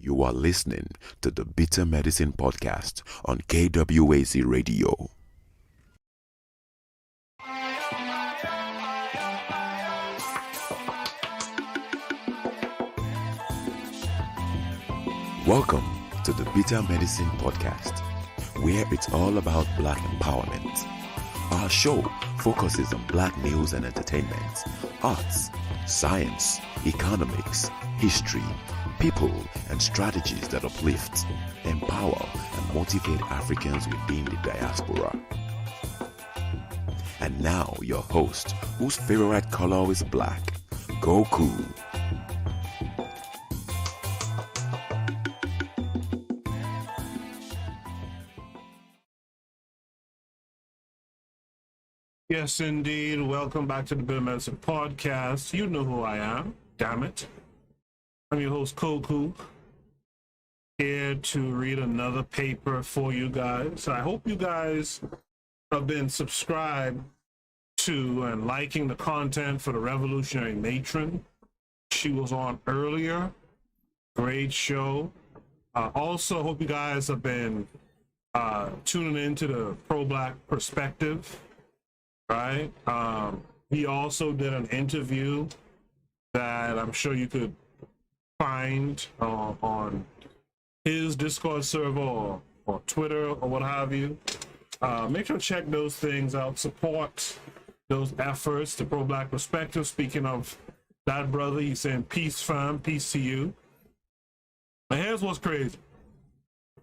You are listening to the Bitter Medicine Podcast on KWAZ Radio. Welcome to the Bitter Medicine Podcast, where it's all about Black empowerment. Our show focuses on Black news and entertainment, arts, science, economics, history, people, and strategies that uplift, empower, and motivate Africans within the diaspora. And now, your host, whose favorite color is black, Goku. Yes, indeed. Welcome back to the Bitter Medicine Podcast. You know who I am. Damn it. I'm your host, Koku, here to read another paper for you guys. I hope you guys have been subscribed to and liking the content for the Revolutionary Matron. She was on earlier. Great show. Also, hope you guys have been tuning into the pro-Black perspective. Right. He also did an interview that I'm sure you could find on his Discord server or Twitter or what have you. Make sure to check those things out. Support those efforts, the pro-Black perspective. Speaking of that brother, he's saying peace, fam, peace to you. And here's what's crazy.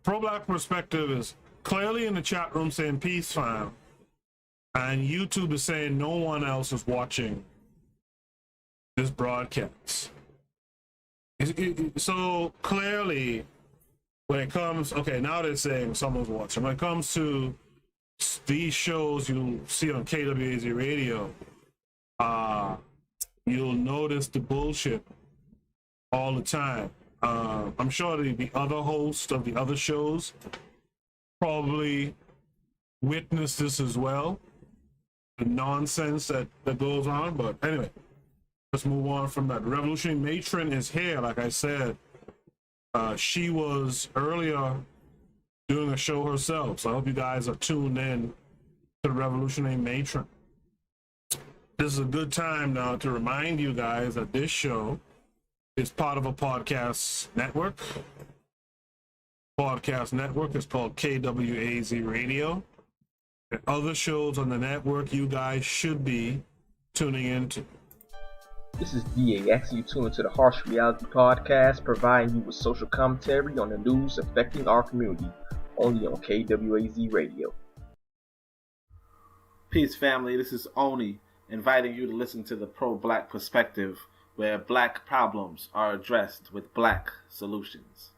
Pro-Black perspective is clearly in the chat room saying peace, fam. And YouTube is saying no one else is watching this broadcast. So clearly, when it comes, okay, now they're saying someone's watching. When it comes to these shows you see on KWAZ Radio, you'll notice the bullshit all the time. I'm sure the other hosts of the other shows probably witness this as well. The nonsense that goes on, but anyway, let's move on from that. Revolutionary Matron is here. Like I said, she was earlier doing a show herself, so I hope you guys are tuned in to the Revolutionary Matron. This is a good time now to remind you guys that this show is part of a podcast network. Podcast network is called KWAZ Radio. And other shows on the network you guys should be tuning into. This is DAX. You tune into the Harsh Reality Podcast, providing you with social commentary on the news affecting our community, only on KWAZ Radio. Peace, family. This is Oni, inviting you to listen to the pro-Black perspective, where Black problems are addressed with Black solutions.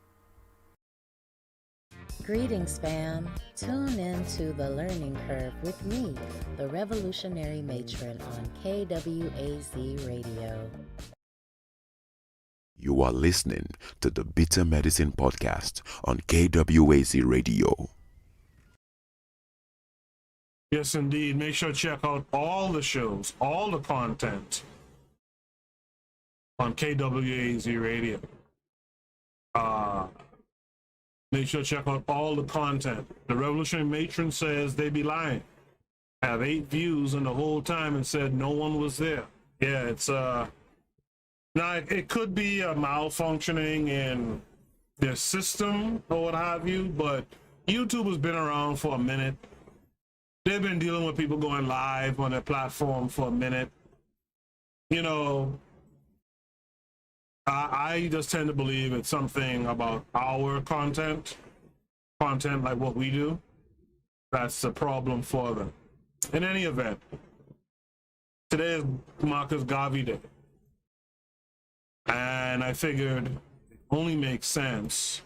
Greetings, fam. Tune in to The Learning Curve with me, the Revolutionary Matron on KWAZ Radio. You are listening to the Bitter Medicine Podcast on KWAZ Radio. Yes, indeed. Make sure to check out all the shows, all the content on KWAZ Radio. Make sure to check out all the content. The Revolutionary Matron says they be lying. I have 8 views in the whole time and said no one was there. Yeah, it's now it could be a malfunctioning in their system or what have you, but YouTube has been around for a minute. They've been dealing with people going live on their platform for a minute. You know, I just tend to believe it's something about our content like what we do. That's the problem for them. In any event, today is Marcus Garvey Day. And I figured it only makes sense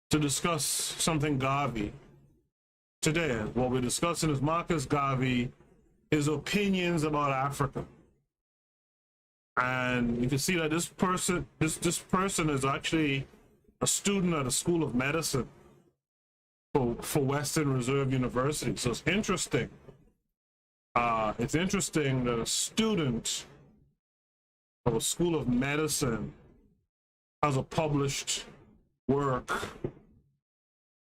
to discuss something Garvey today. What we're discussing is Marcus Garvey, his opinions about Africa. And you can see that this person is actually a student at the School of Medicine for Western Reserve University. So it's interesting. It's interesting that a student of a School of Medicine as a published work.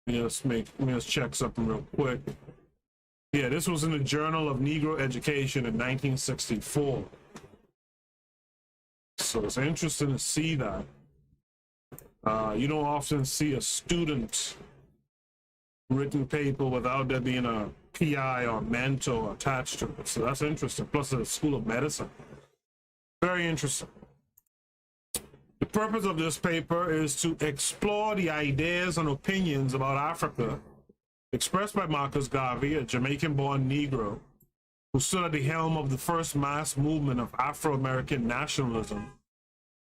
Let me just check something real quick. Yeah, this was in the Journal of Negro Education in 1964. So it's interesting to see that. You don't often see a student written paper without there being a PI or mentor attached to it. So that's interesting. Plus, it's a School of Medicine. Very interesting. The purpose of this paper is to explore the ideas and opinions about Africa expressed by Marcus Garvey, a Jamaican-born Negro who stood at the helm of the first mass movement of Afro-American nationalism,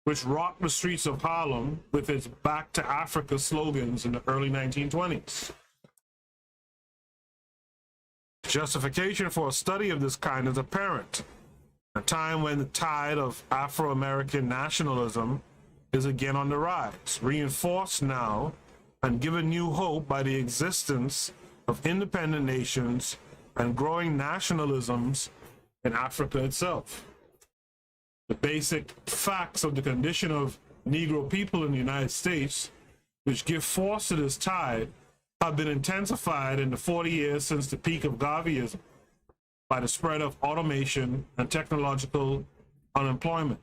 which rocked the streets of Harlem with its "Back to Africa" slogans in the early 1920s. Justification for a study of this kind is apparent. A time when the tide of Afro-American nationalism is again on the rise, reinforced now and given new hope by the existence of independent nations and growing nationalisms in Africa itself. The basic facts of the condition of Negro people in the United States, which give force to this tide, have been intensified in the 40 years since the peak of Garveyism by the spread of automation and technological unemployment,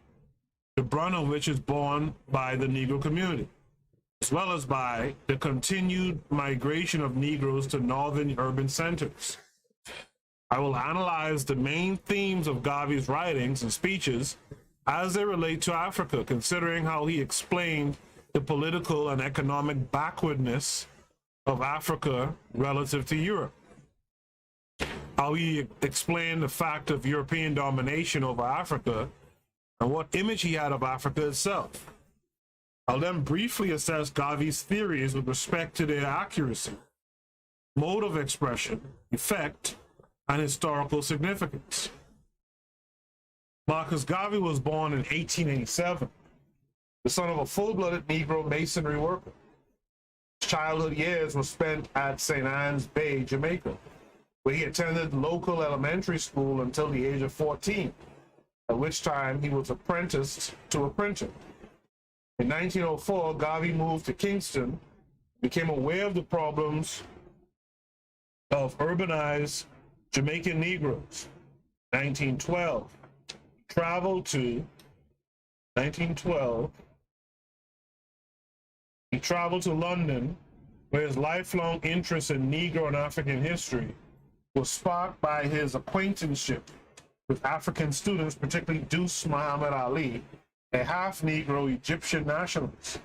the brunt of which is borne by the Negro community, as well as by the continued migration of Negroes to northern urban centers. I will analyze the main themes of Garvey's writings and speeches as they relate to Africa, considering how he explained the political and economic backwardness of Africa relative to Europe, how he explained the fact of European domination over Africa, and what image he had of Africa itself. I'll then briefly assess Garvey's theories with respect to their accuracy, mode of expression, effect, and historical significance. Marcus Garvey was born in 1887, the son of a full-blooded Negro masonry worker. His childhood years were spent at St. Anne's Bay, Jamaica, where he attended local elementary school until the age of 14, at which time he was apprenticed to a printer. In 1904, Garvey moved to Kingston, became aware of the problems of urbanized Jamaican Negroes. 1912, he traveled to London, where his lifelong interest in Negro and African history was sparked by his acquaintanceship with African students, particularly Deuce Muhammad Ali, a half-Negro Egyptian nationalist.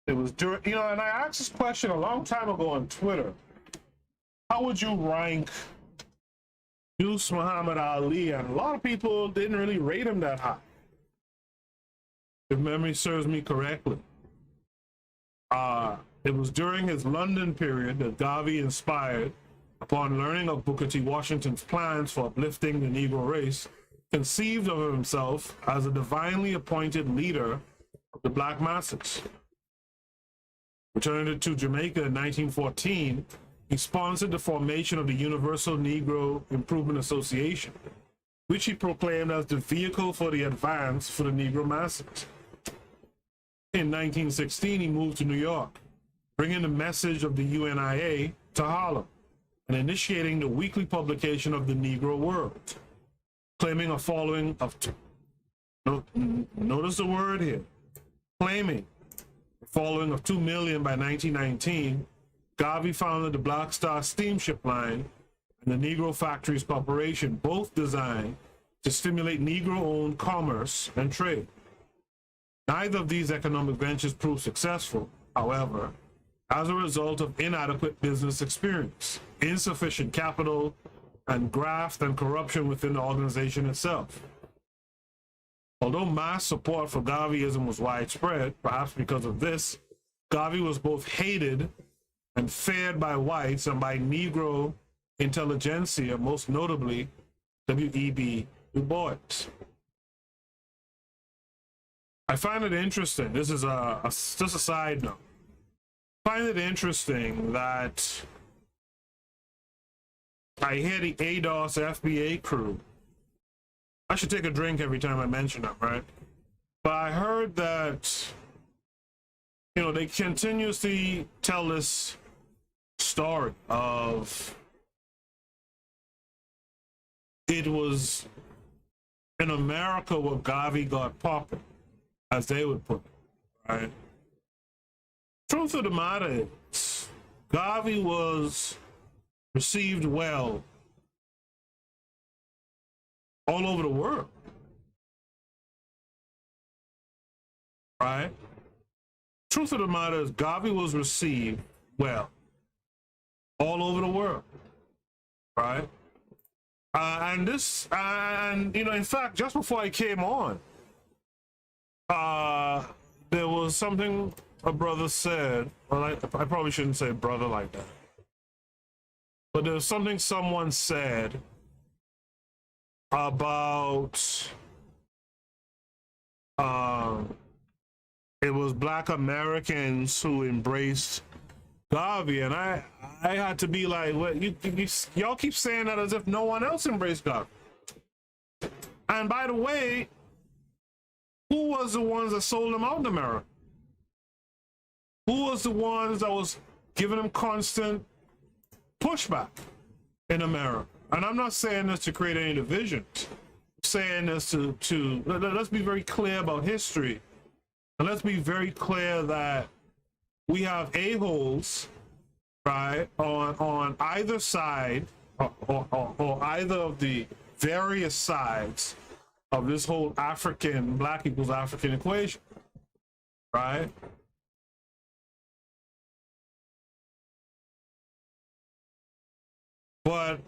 It was during, and I asked this question a long time ago on Twitter. How would you rank Deuce Muhammad Ali? And a lot of people didn't really rate him that high, if memory serves me correctly. It was during his London period that Garvey, inspired upon learning of Booker T. Washington's plans for uplifting the Negro race, conceived of himself as a divinely appointed leader of the black masses. Returning to Jamaica in 1914, he sponsored the formation of the Universal Negro Improvement Association, which he proclaimed as the vehicle for the advance for the Negro masses. In 1916, he moved to New York, bringing the message of the UNIA to Harlem and initiating the weekly publication of the Negro World, claiming a following of, notice the word here, claiming a following of 2 million by 1919, Garvey founded the Black Star Steamship Line and the Negro Factories Corporation, both designed to stimulate Negro-owned commerce and trade. Neither of these economic ventures proved successful, however, as a result of inadequate business experience, insufficient capital, and graft and corruption within the organization itself. Although mass support for Garveyism was widespread, perhaps because of this, Garvey was both hated and feared by whites and by Negro intelligentsia, most notably W.E.B. Du Bois. I find it interesting, this is just a side note, I find it interesting that I hear the ADOS FBA crew. I should take a drink every time I mention them, right? But I heard that you know, they continuously tell this story of it was in America where Garvey got popping, as they would put it, right? Truth of the matter is, Garvey was received well all over the world, right? Truth of the matter is, Garvey was received well all over the world, right? And you know, in fact, just before I came on, there was something a brother said. Well, I probably shouldn't say brother like that, but there was something someone said about it was Black Americans who embraced Garvey, and I had to be like, what, y'all keep saying that as if no one else embraced Garvey. And by the way, who was the ones that sold him out in America? Who was the ones that was giving him constant pushback in America? And I'm not saying this to create any division. I'm saying this to let's be very clear about history. And let's be very clear that we have a-holes, right, on either side or either of the various sides of this whole African, Black equals African equation, right? But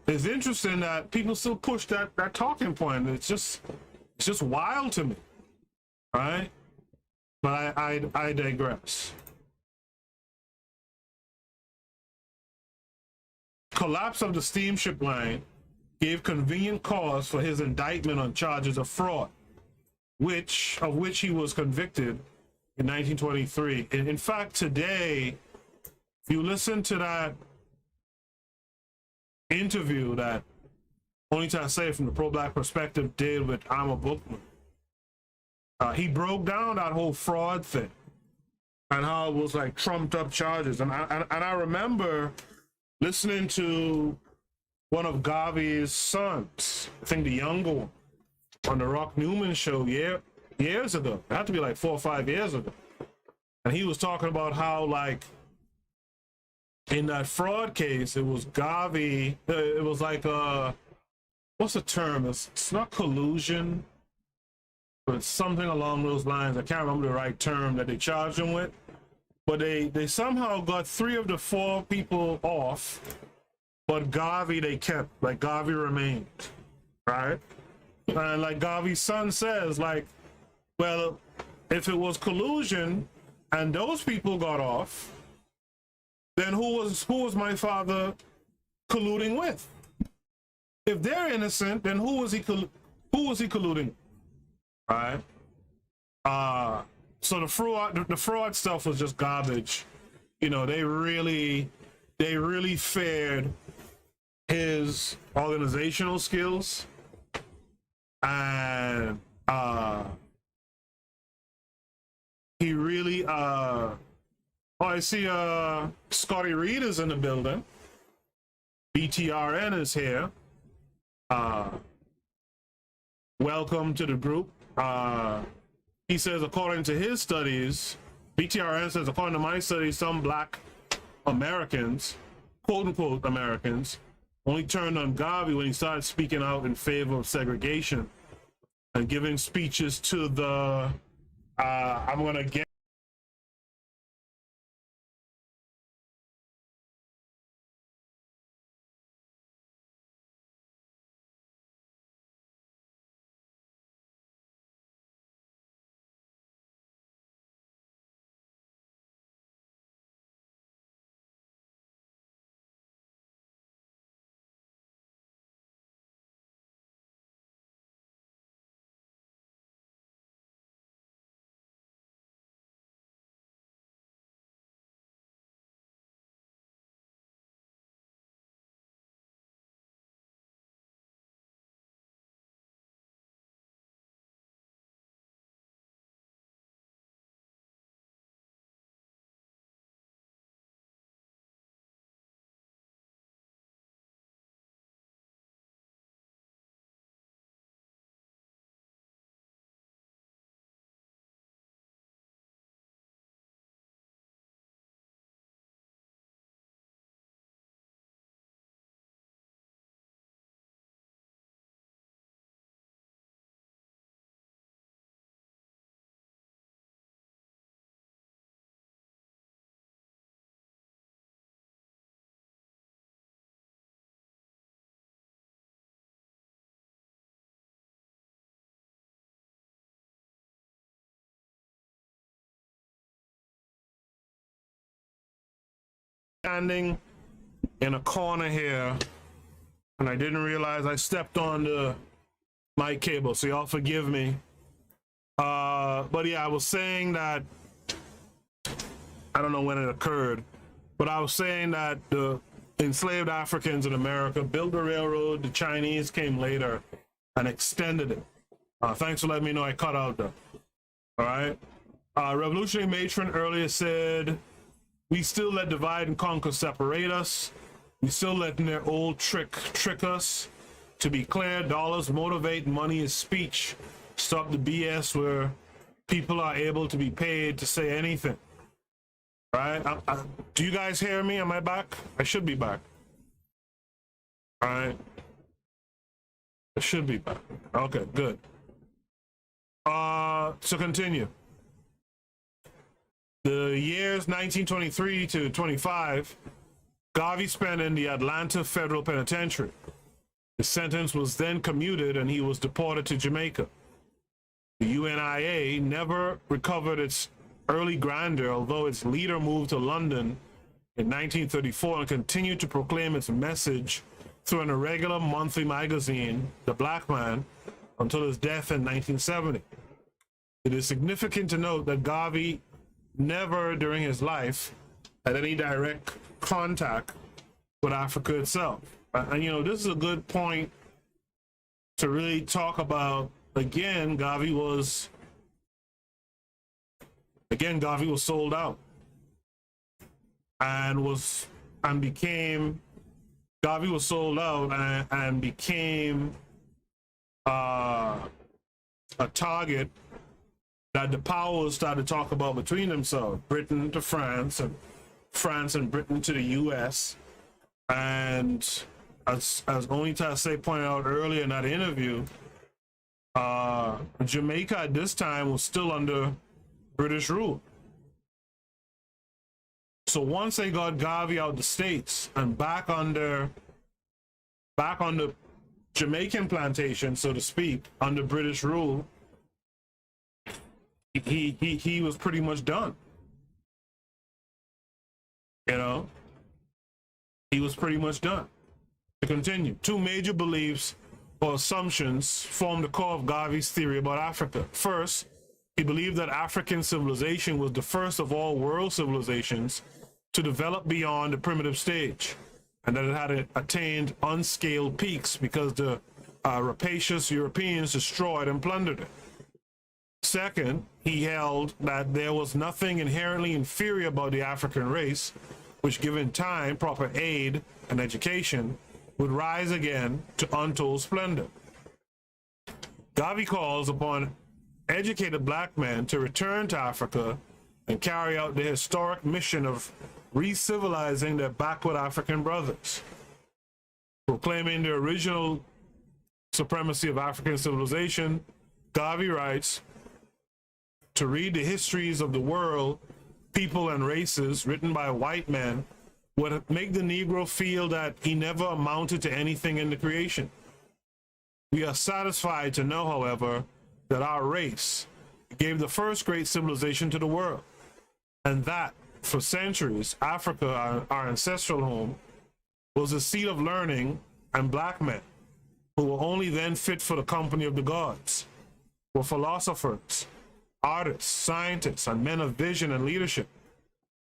it's interesting that people still push that talking point. It's just wild to me, right? But I digress. Collapse of the steamship line gave convenient cause for his indictment on charges of fraud, of which he was convicted in 1923. In fact, today, if you listen to that interview that Only Time Say from the Pro-Black Perspective did with I'm a Bookman, he broke down that whole fraud thing and how it was like trumped up charges. And I remember listening to one of Garvey's sons, I think the younger one, on the Rock Newman show years ago. It had to be like 4 or 5 years ago. And he was talking about how, like, in that fraud case, it was Garvey, it was like, what's the term? It's not collusion, but it's something along those lines. I can't remember the right term that they charged him with. But they somehow got 3 of the 4 people off, but Garvey they kept. Like, Garvey remained, right? And like Garvey's son says, like, well, if it was collusion and those people got off, then who was my father colluding with? If they're innocent, then who was he colluding? Right? So the fraud stuff was just garbage. You know, they really feared his organizational skills, and he really oh, I see Scotty Reed is in the building. BTRN is here. Welcome to the group. He says, according to his studies, BTRN says, according to my studies, some Black Americans, quote unquote Americans, only turned on Garvey when he started speaking out in favor of segregation and giving speeches to the I'm gonna get standing in a corner here, and I didn't realize I stepped on the mic cable, so y'all forgive me. But yeah, I was saying that, I don't know when it occurred, but I was saying that the enslaved Africans in America built the railroad. The Chinese came later and extended it. Thanks for letting me know I cut out though. All right. Revolutionary Matron earlier said, we still let divide and conquer separate us. We still letting their old trick us. To be clear, dollars motivate, money is speech. Stop the BS where people are able to be paid to say anything. All right. Do you guys hear me? Am I back? I should be back. All right. I should be back. Okay, good. To continue. The years 1923 to 25, Garvey spent in the Atlanta Federal Penitentiary. His sentence was then commuted and he was deported to Jamaica. The UNIA never recovered its early grandeur, although its leader moved to London in 1934 and continued to proclaim its message through an irregular monthly magazine, The Black Man, until his death in 1970. It is significant to note that Garvey never during his life had any direct contact with Africa itself. And you know, this is a good point to really talk about. Again, Garvey was sold out and became a target that the powers started to talk about between themselves. Britain to France, and France and Britain to the US. And as Onitase pointed out earlier in that interview, Jamaica at this time was still under British rule. So once they got Garvey out the States and back on the Jamaican plantation, so to speak, under British rule, he was pretty much done. You know, he was pretty much done. To continue, two major beliefs or assumptions form the core of Garvey's theory about Africa. First, he believed that African civilization was the first of all world civilizations to develop beyond the primitive stage, and that it had attained unscaled peaks because the rapacious Europeans destroyed and plundered it. Second, he held that there was nothing inherently inferior about the African race, which given time, proper aid, and education, would rise again to untold splendor. Garvey calls upon educated black men to return to Africa and carry out the historic mission of re-civilizing their backward African brothers. Proclaiming the original supremacy of African civilization, Garvey writes, to read the histories of the world, people and races written by white men would make the Negro feel that he never amounted to anything in the creation. We are satisfied to know, however, that our race gave the first great civilization to the world, and that, for centuries, Africa, our ancestral home, was a seat of learning and black men, who were only then fit for the company of the gods, were philosophers, artists, scientists, and men of vision and leadership,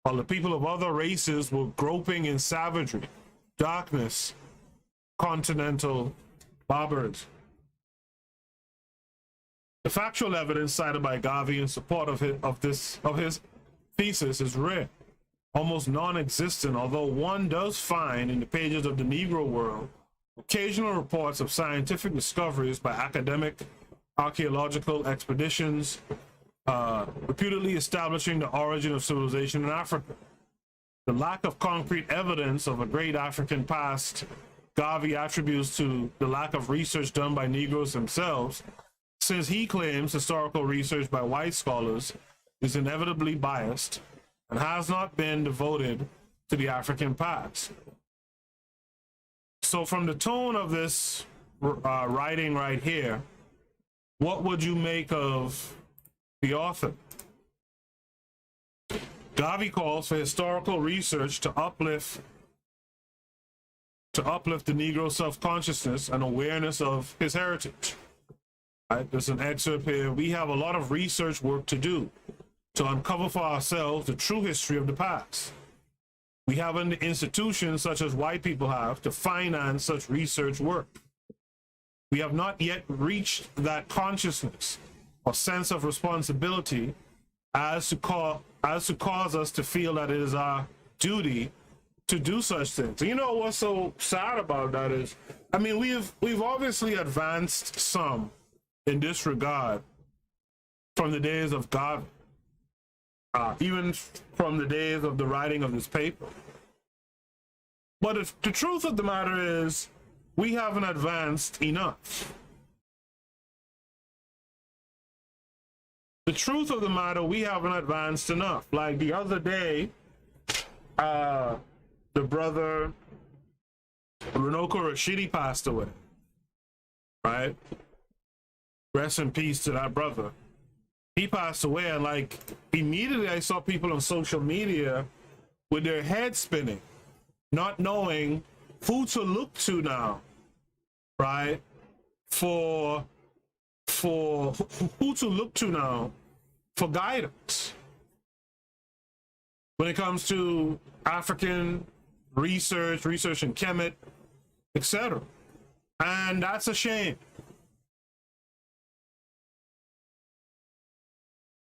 while the people of other races were groping in savagery, darkness, continental barbarism. The factual evidence cited by Garvey in support of his thesis is rare, almost non-existent, although one does find in the pages of the Negro World occasional reports of scientific discoveries by academic archaeological expeditions, reputedly establishing the origin of civilization in Africa. The lack of concrete evidence of a great African past Garvey attributes to the lack of research done by Negroes themselves, since he claims historical research by white scholars is inevitably biased and has not been devoted to the African past. So from the tone of this writing right here, what would you make of the author? Garvey calls for historical research to uplift the Negro self-consciousness and awareness of his heritage. Right? There's an excerpt here. We have a lot of research work to do to uncover for ourselves the true history of the past. We haven't the institutions such as white people have to finance such research work. We have not yet reached that consciousness or sense of responsibility as to cause us to feel that it is our duty to do such things. And you know what's so sad about that is, I mean, we've obviously advanced some in this regard from the days of Garvey, even from the days of the writing of this paper. But if the truth of the matter is, we haven't advanced enough. The truth of the matter, we haven't advanced enough. Like the other day, the brother Runoko Rashidi passed away, right? Rest in peace to that brother. He passed away, and like immediately I saw people on social media with their heads spinning, not knowing who to look to now, right? For who to look to now for guidance when it comes to African research in Kemet, etc. And that's a shame.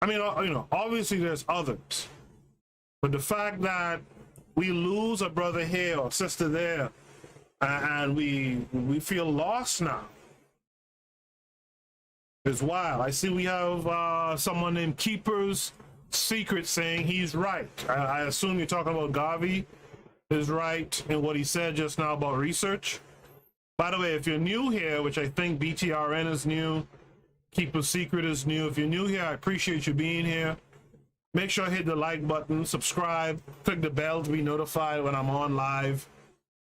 I mean, you know, obviously there's others, but the fact that we lose a brother here or sister there, and we feel lost now, is wild. I see we have someone named Keeper's Secret saying he's right. I assume you're talking about Garvey is right in what he said just now about research. By the way, if you're new here, which I think BTRN is new, Keeper's Secret is new. If you're new here, I appreciate you being here. Make sure to hit the like button, subscribe, click the bell to be notified when I'm on live,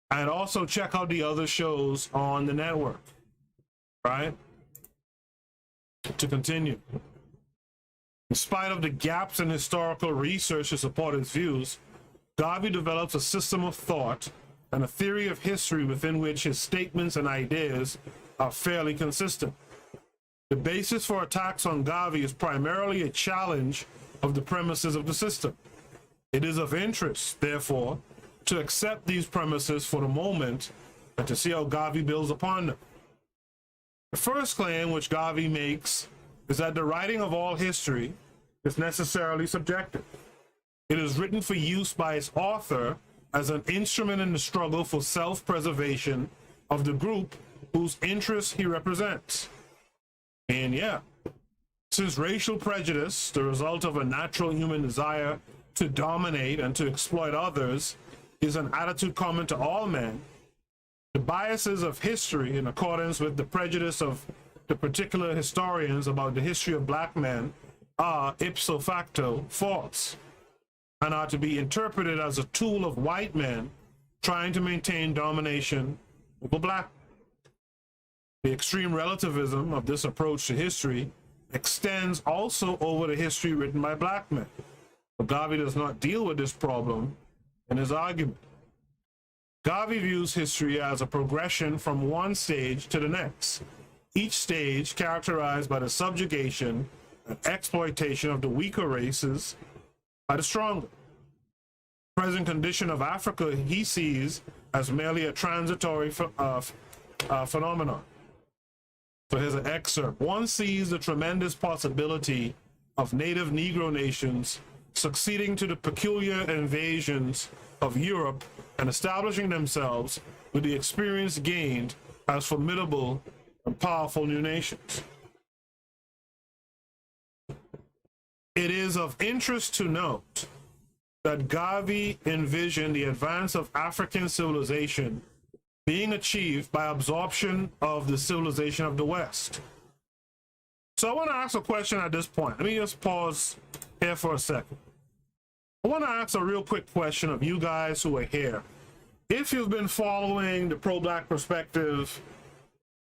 and also check out the other shows on the network, right? To continue. In spite of the gaps in historical research to support his views, Garvey develops a system of thought and a theory of history within which his statements and ideas are fairly consistent. The basis for attacks on Garvey is primarily a challenge of the premises of the system. It is of interest, therefore, to accept these premises for the moment and to see how Garvey builds upon them. The first claim which Garvey makes is that the writing of all history is necessarily subjective. It is written for use by its author as an instrument in the struggle for self-preservation of the group whose interests he represents. And yeah, since racial prejudice, the result of a natural human desire to dominate and to exploit others, is an attitude common to all men, the biases of history, in accordance with the prejudice of the particular historians about the history of black men, are ipso facto false, and are to be interpreted as a tool of white men trying to maintain domination over black. The extreme relativism of this approach to history extends also over the history written by black men. But Garvey does not deal with this problem in his argument. Garvey views history as a progression from one stage to the next, each stage characterized by the subjugation and exploitation of the weaker races by the stronger. The present condition of Africa he sees as merely a transitory phenomenon. So here's an excerpt. One sees the tremendous possibility of native Negro nations succeeding to the peculiar invasions of Europe and establishing themselves with the experience gained as formidable and powerful new nations. It is of interest to note that Garvey envisioned the advance of African civilization being achieved by absorption of the civilization of the West. So I want to ask a question at this point. Let me just pause here for a second. I want to ask a real quick question of you guys who are here. If you've been following the pro-black perspective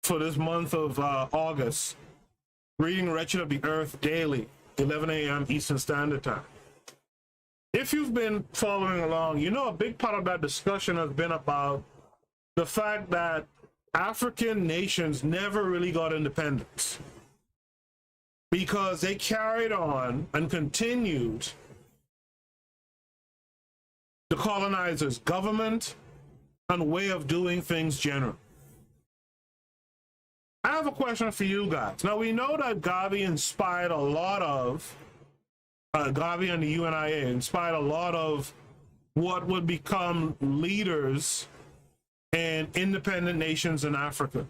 for this month of August, reading Wretched of the Earth daily, 11 a.m. Eastern Standard Time, if you've been following along, you know a big part of that discussion has been about the fact that African nations never really got independence because they carried on and continued the colonizers' government and way of doing things generally. I have a question for you guys. Now, we know that Garvey inspired a lot of, Garvey and the UNIA inspired a lot of what would become leaders in independent nations in Africa,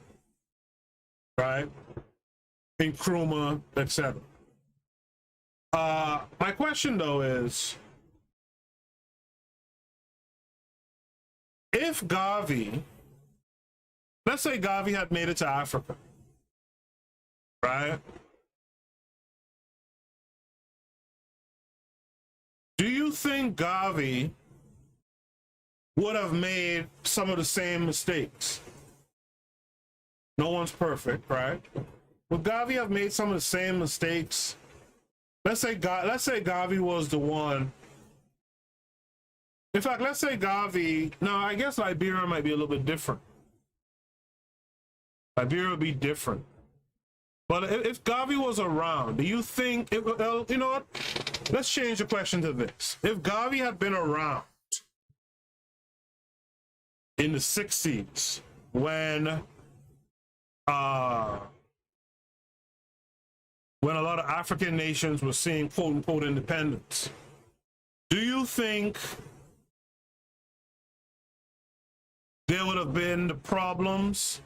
right? Nkrumah, etc. My question, though, is, if Garvey, let's say Garvey had made it to Africa, right? Do you think Garvey would have made some of the same mistakes? No one's perfect, right? Would Garvey have made some of the same mistakes? Let's say Garvey was the one. In fact, let's say Garvey. Now, I guess Liberia might be a little bit different. Liberia would be different. But if Garvey was around, do you think, you know what? Let's change the question to this. If Garvey had been around in the 60s when a lot of African nations were seeing quote unquote independence, do you think there would have been the problems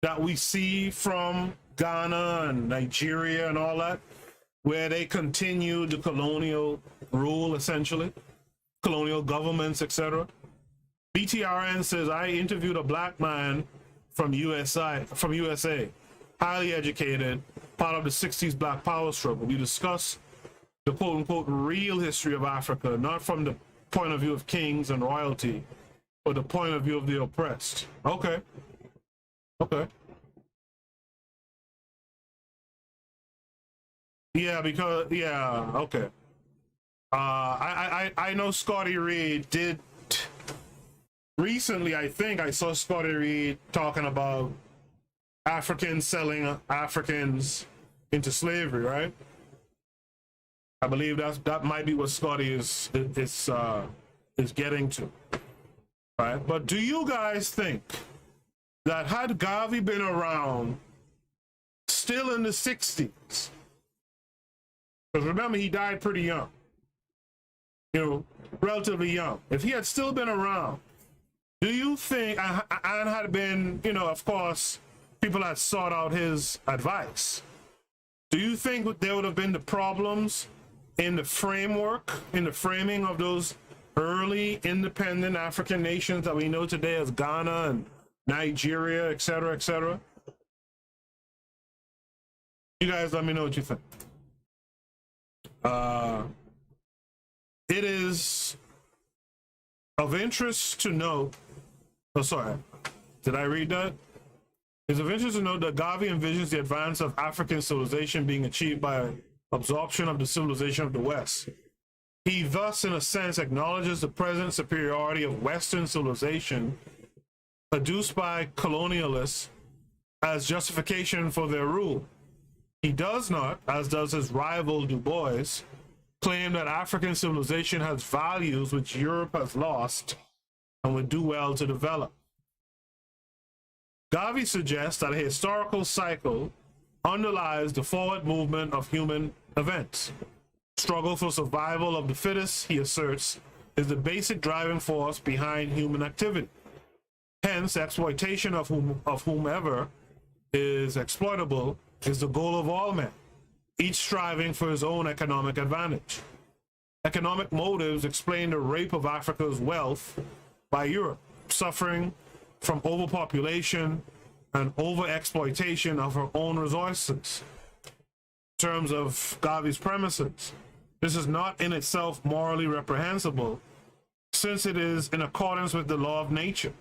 that we see from Ghana and Nigeria and all that, where they continued the colonial rule, essentially, colonial governments, etc.? BTRN says, I interviewed a black man from USA, highly educated, part of the 60s Black Power struggle. We discuss the quote-unquote real history of Africa, not from the point of view of kings and royalty, but the point of view of the oppressed. Okay. Okay. Yeah, because, yeah, okay. I know Scotty Reed did recently. I think I saw Scotty Reed talking about Africans selling Africans into slavery, right? I believe that might be what Scotty is getting to, right? But do you guys think that had Garvey been around still in the 60s, because remember, he died pretty young, relatively young. If he had still been around, do you think, and had been, of course, people had sought out his advice, do you think there would have been the problems in the framework, in the framing of those early independent African nations that we know today as Ghana and Nigeria, et cetera, et cetera? You guys let me know what you think. It is of interest to note, oh, sorry, did I read that? It's of interest to note that Garvey envisions the advance of African civilization being achieved by absorption of the civilization of the West. He thus, in a sense, acknowledges the present superiority of Western civilization adduced by colonialists as justification for their rule. He does not, as does his rival Du Bois, claim that African civilization has values which Europe has lost and would do well to develop. Garvey suggests that a historical cycle underlies the forward movement of human events. Struggle for survival of the fittest, he asserts, is the basic driving force behind human activity. Hence, exploitation of whomever is exploitable is the goal of all men, each striving for his own economic advantage. Economic motives explain the rape of Africa's wealth by Europe, suffering from overpopulation and overexploitation of her own resources. In terms of Garvey's premises, this is not in itself morally reprehensible, since it is in accordance with the law of nature.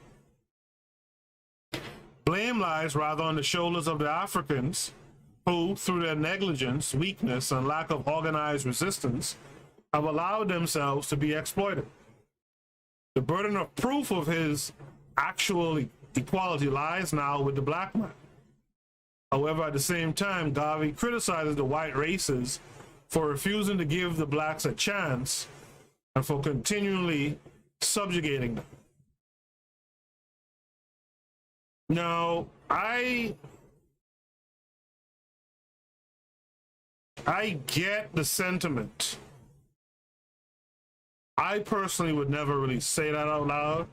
Blame lies rather on the shoulders of the Africans, who, through their negligence, weakness, and lack of organized resistance, have allowed themselves to be exploited. The burden of proof of his actual equality lies now with the black man. However, at the same time, Garvey criticizes the white races for refusing to give the blacks a chance and for continually subjugating them. Now, I get the sentiment. I personally would never really say that out loud.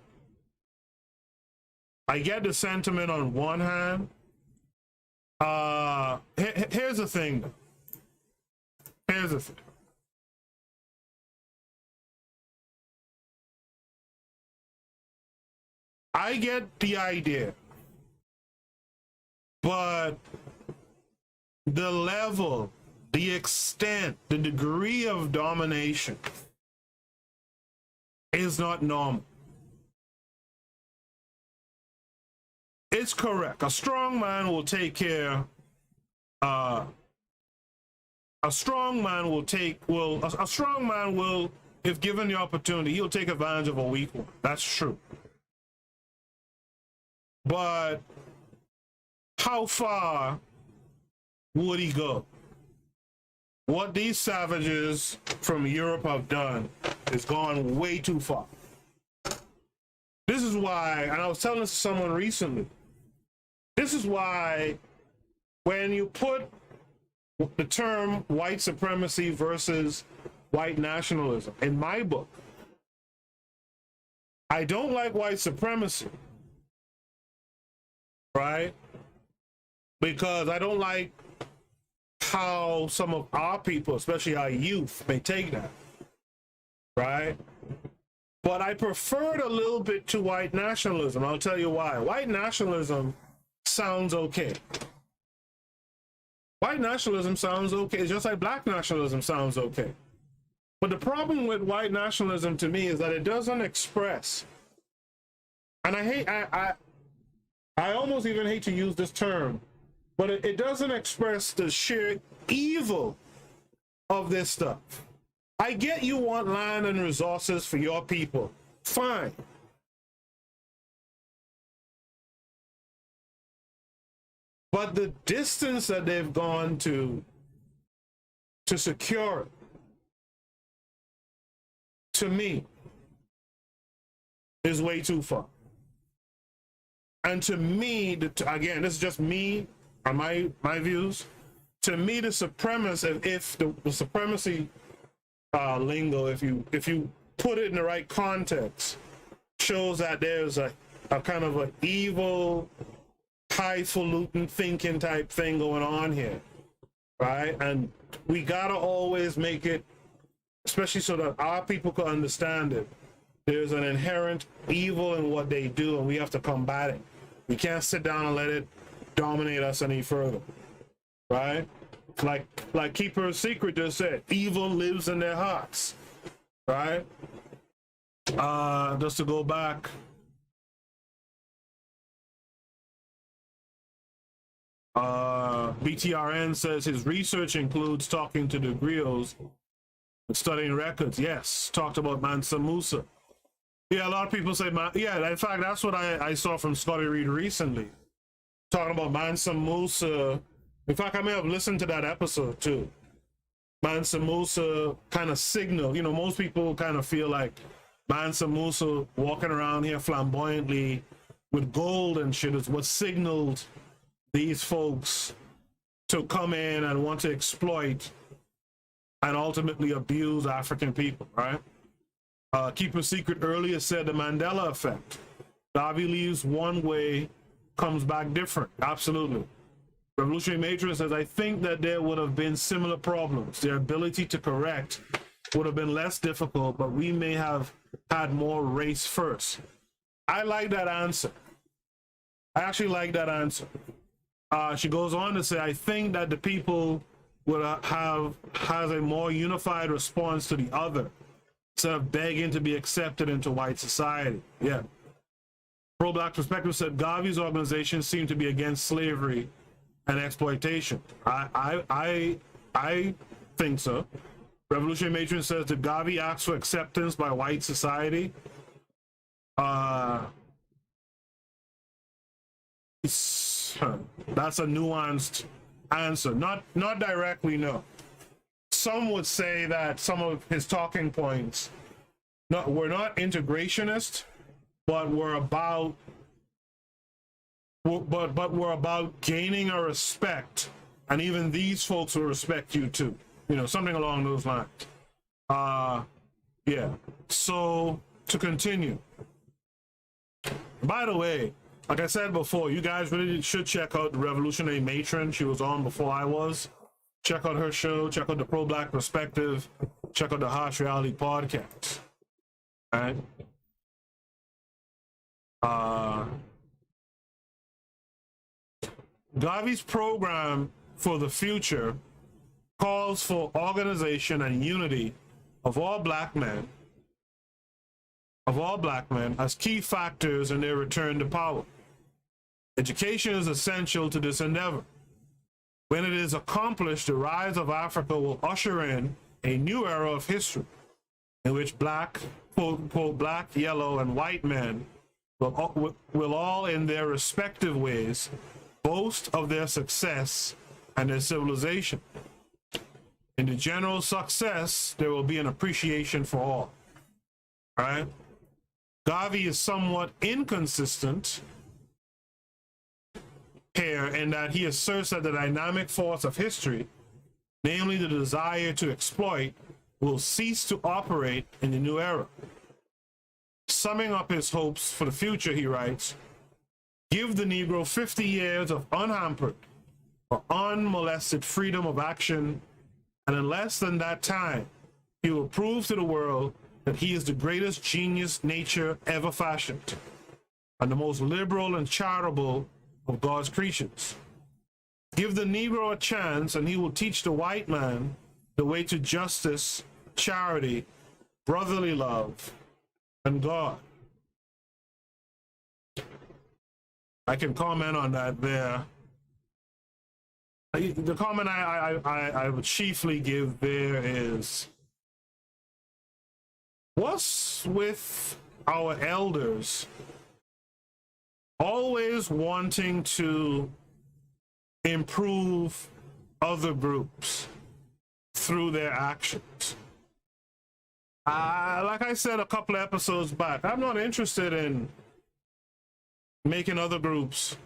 I get the sentiment on one hand. Here's the thing. Here's the thing. I get the idea, but the level, the extent, the degree of domination is not normal. It's correct. A strong man will take care. A strong man will, if given the opportunity, he'll take advantage of a weak one. That's true. But how far would he go? What these savages from Europe have done is gone way too far. This is why, and I was telling this to someone recently, this is why when you put the term white supremacy versus white nationalism in my book, I don't like white supremacy, right? Because I don't like how some of our people, especially our youth, may take that, right? But I prefer it a little bit to white nationalism. I'll tell you why. White nationalism sounds okay. White nationalism sounds okay. It's just like black nationalism sounds okay. But the problem with white nationalism to me is that it doesn't express, and I almost even hate to use this term, but it doesn't express the sheer evil of this stuff. I get you want land and resources for your people. Fine. But the distance that they've gone to secure it, to me, is way too far. And to me, again, this is just me and my views. To me, the supremacy, if the supremacy lingo, if you put it in the right context, shows that there's a kind of an evil, highfalutin thinking type thing going on here, right? And we gotta always make it, especially so that our people can understand it. There's an inherent evil in what they do, and we have to combat it. We can't sit down and let it dominate us any further, right? Like Keeper's Secret just said, evil lives in their hearts, right? Just to go back, BTRN says his research includes talking to the griots and studying records. Yes, talked about Mansa Musa. Yeah, a lot of people say, yeah, in fact, that's what I saw from Scotty Reed recently, talking about Mansa Musa. In fact, I may have listened to that episode too. Mansa Musa kind of signaled, you know, most people kind of feel like Mansa Musa walking around here flamboyantly with gold and shit is what signaled these folks to come in and want to exploit and ultimately abuse African people, right? Keeper Secret earlier said the Mandela effect. Garvey leaves one way, comes back different. Absolutely. Revolutionary Matron says, I think that there would have been similar problems. Their ability to correct would have been less difficult, but we may have had more race first. I like that answer. I actually like that answer. She goes on to say, I think that the people would has a more unified response to the other, instead of begging to be accepted into white society. Yeah. Pro-Black Perspective said Garvey's organization seemed to be against slavery and exploitation. I think so. Revolutionary Matron says, did Garvey ask for acceptance by white society? That's a nuanced answer. Not directly, no. Some would say that some of his talking points were not integrationist, but were about gaining a respect, and even these folks will respect you too. You know, something along those lines. Yeah. So to continue. By the way, like I said before, you guys really should check out the Revolutionary Matron. She was on before I was. Check out her show. Check out the Pro-Black Perspective. Check out the Harsh Reality podcast. All right. Garvey's program for the future calls for organization and unity of all black men as key factors in their return to power. Education is essential to this endeavor. When it is accomplished, the rise of Africa will usher in a new era of history in which black, quote, black, yellow, and white men will all in their respective ways boast of their success and their civilization. In the general success, there will be an appreciation for all. All right? Garvey is somewhat inconsistent here in that he asserts that the dynamic force of history, namely the desire to exploit, will cease to operate in the new era. Summing up his hopes for the future, he writes, give the Negro 50 years of unhampered or unmolested freedom of action, and in less than that time, he will prove to the world that he is the greatest genius nature ever fashioned, and the most liberal and charitable of God's creatures. Give the Negro a chance, and he will teach the white man the way to justice, charity, brotherly love, and God. I can comment on that there. The comment I would chiefly give there is, what's with our elders always wanting to improve other groups through their actions? Like I said a couple of episodes back, I'm not interested in making other groups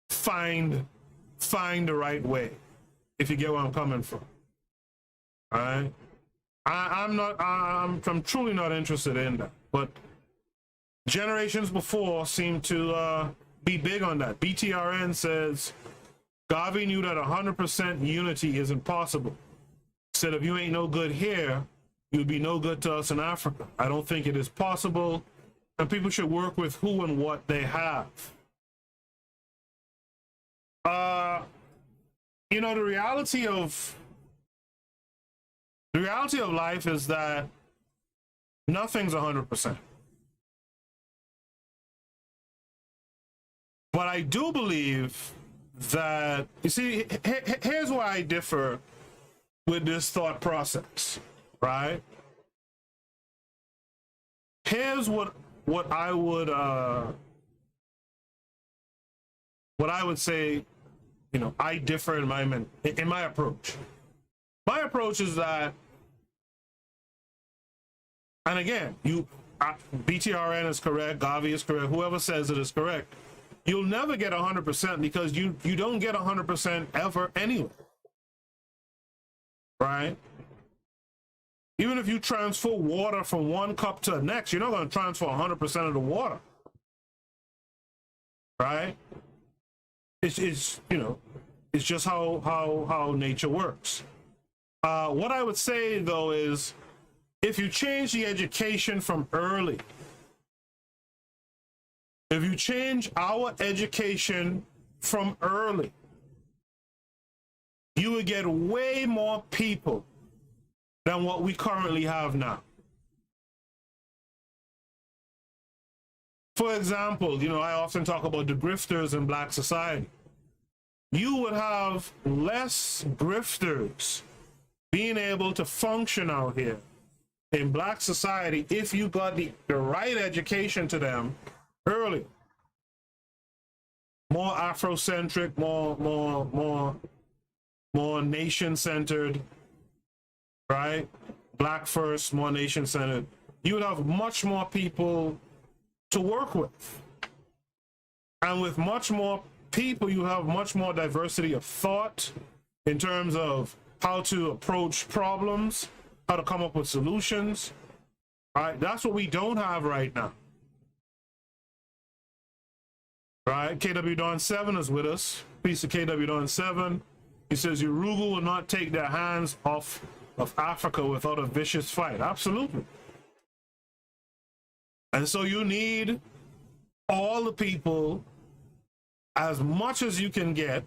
find the right way, if you get where I'm coming from. All right? I'm truly not interested in that. But generations before seem to be big on that. BTRN says, Garvey knew that 100% unity is impossible. Said, if you ain't no good here, you'd be no good to us in Africa. I don't think it is possible, and people should work with who and what they have. You know, the reality of life is that nothing's 100%. But I do believe that, you see, here's where I differ with this thought process, right? Here's what I would say, you know, I differ in my approach. My approach is that, and again, BTRN is correct, Garvey is correct, whoever says it is correct. You'll never get 100% because you don't get 100% ever anyway. Right? Even if you transfer water from one cup to the next, you're not going to transfer 100% of the water. Right? It's you know, it's just how nature works. What I would say though is, if you change the education from early, if you change our education from early, you would get way more people than what we currently have now. For example, you know, I often talk about the grifters in black society. You would have less grifters being able to function out here in black society if you got the right education to them early. More Afrocentric, more nation-centered, right? Black first, more nation-centered. You would have much more people to work with. And with much more people, you have much more diversity of thought in terms of how to approach problems, how to come up with solutions, right? That's what we don't have right now. Right? KW Don 7 is with us. Peace to KW Don 7. He says, Urugu will not take their hands off of Africa without a vicious fight. Absolutely. And so you need all the people, as much as you can get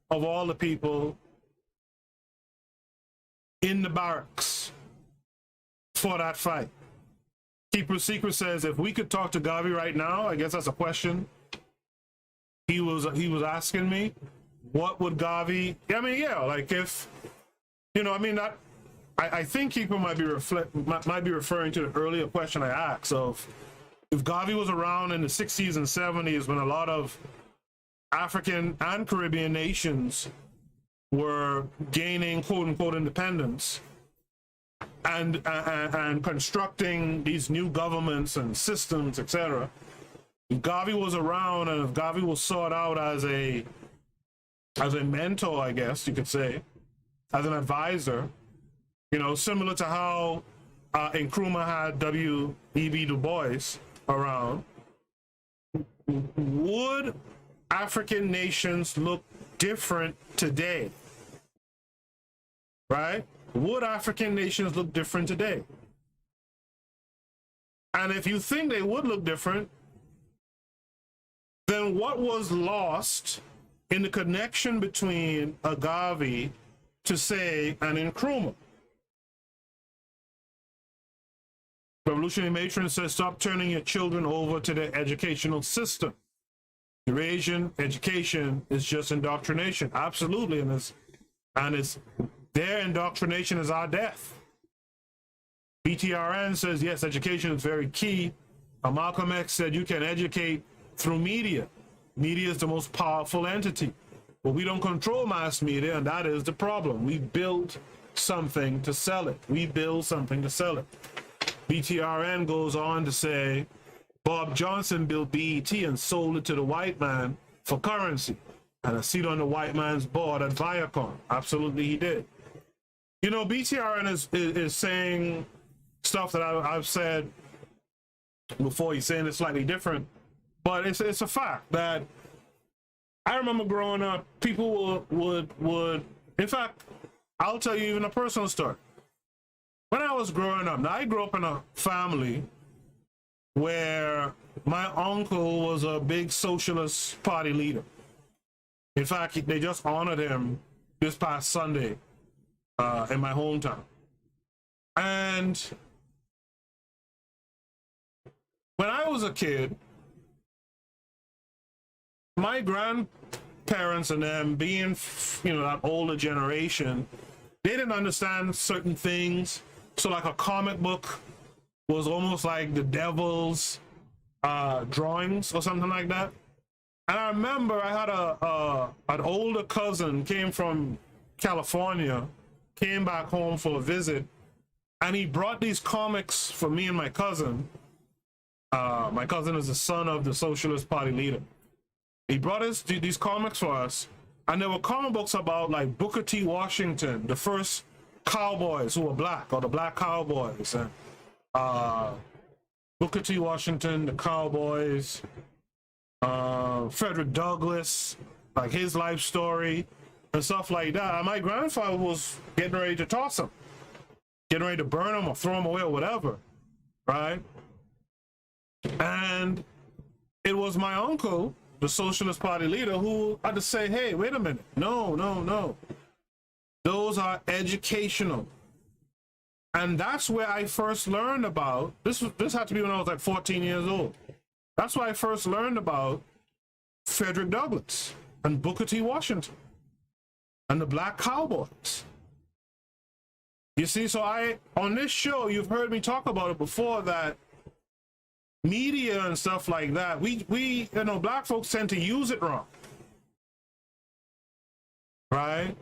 of all the people in the barracks for that fight. Keeper Secret says, if we could talk to Garvey right now, I guess that's a question he was asking me, what would Garvey, I mean, yeah, like if, you know, I mean, that, I think Keeper might be referring to the earlier question I asked of if Garvey was around in the 60s and 70s when a lot of African and Caribbean nations were gaining quote-unquote independence and constructing these new governments and systems, etc. If Garvey was around and if Garvey was sought out as a mentor, I guess you could say, as an advisor, you know, similar to how Nkrumah had W.E.B. Du Bois around, would African nations look different today? Right? Would African nations look different today? And if you think they would look different, then what was lost in the connection between a Garvey to say an Nkrumah? Revolutionary Matron says, stop turning your children over to the educational system. Eurasian education is just indoctrination. Absolutely. And it's their indoctrination is our death. BTRN says, yes, education is very key. Malcolm X said you can educate through media. Media is the most powerful entity. But we don't control mass media, and that is the problem. We build something to sell it. We build something to sell it. BTRN goes on to say, Bob Johnson built BET and sold it to the white man for currency and a seat on the white man's board at Viacom. Absolutely he did. You know, BTRN is saying stuff that I've said before. He's saying it slightly different, but it's a fact that I remember growing up, people would in fact, I'll tell you even a personal story. When I was growing up, now I grew up in a family where my uncle was a big Socialist Party leader. In fact, they just honored him this past Sunday in my hometown. And when I was a kid, my grandparents and them being, you know, that older generation, they didn't understand certain things. So like a comic book was almost like the devil's drawings or something like that. And I remember I had an older cousin came from California, came back home for a visit, and he brought these comics for me and my cousin. My cousin is the son of the Socialist Party leader. He brought us these comics for us, and there were comic books about like Booker T. Washington, the first cowboys who were black, or the black cowboys, and Booker T. Washington, the cowboys, Frederick Douglass, like his life story and stuff like that. And my grandfather was getting ready to toss him, getting ready to burn him or throw him away or whatever, right? And it was my uncle, the Socialist Party leader, who had to say, hey, wait a minute, no. Those are educational. And that's where I first learned about, this had to be when I was like 14 years old. That's why I first learned about Frederick Douglass and Booker T. Washington and the black cowboys. You see, so on this show, you've heard me talk about it before, that media and stuff like that, we you know, black folks tend to use it wrong. Right?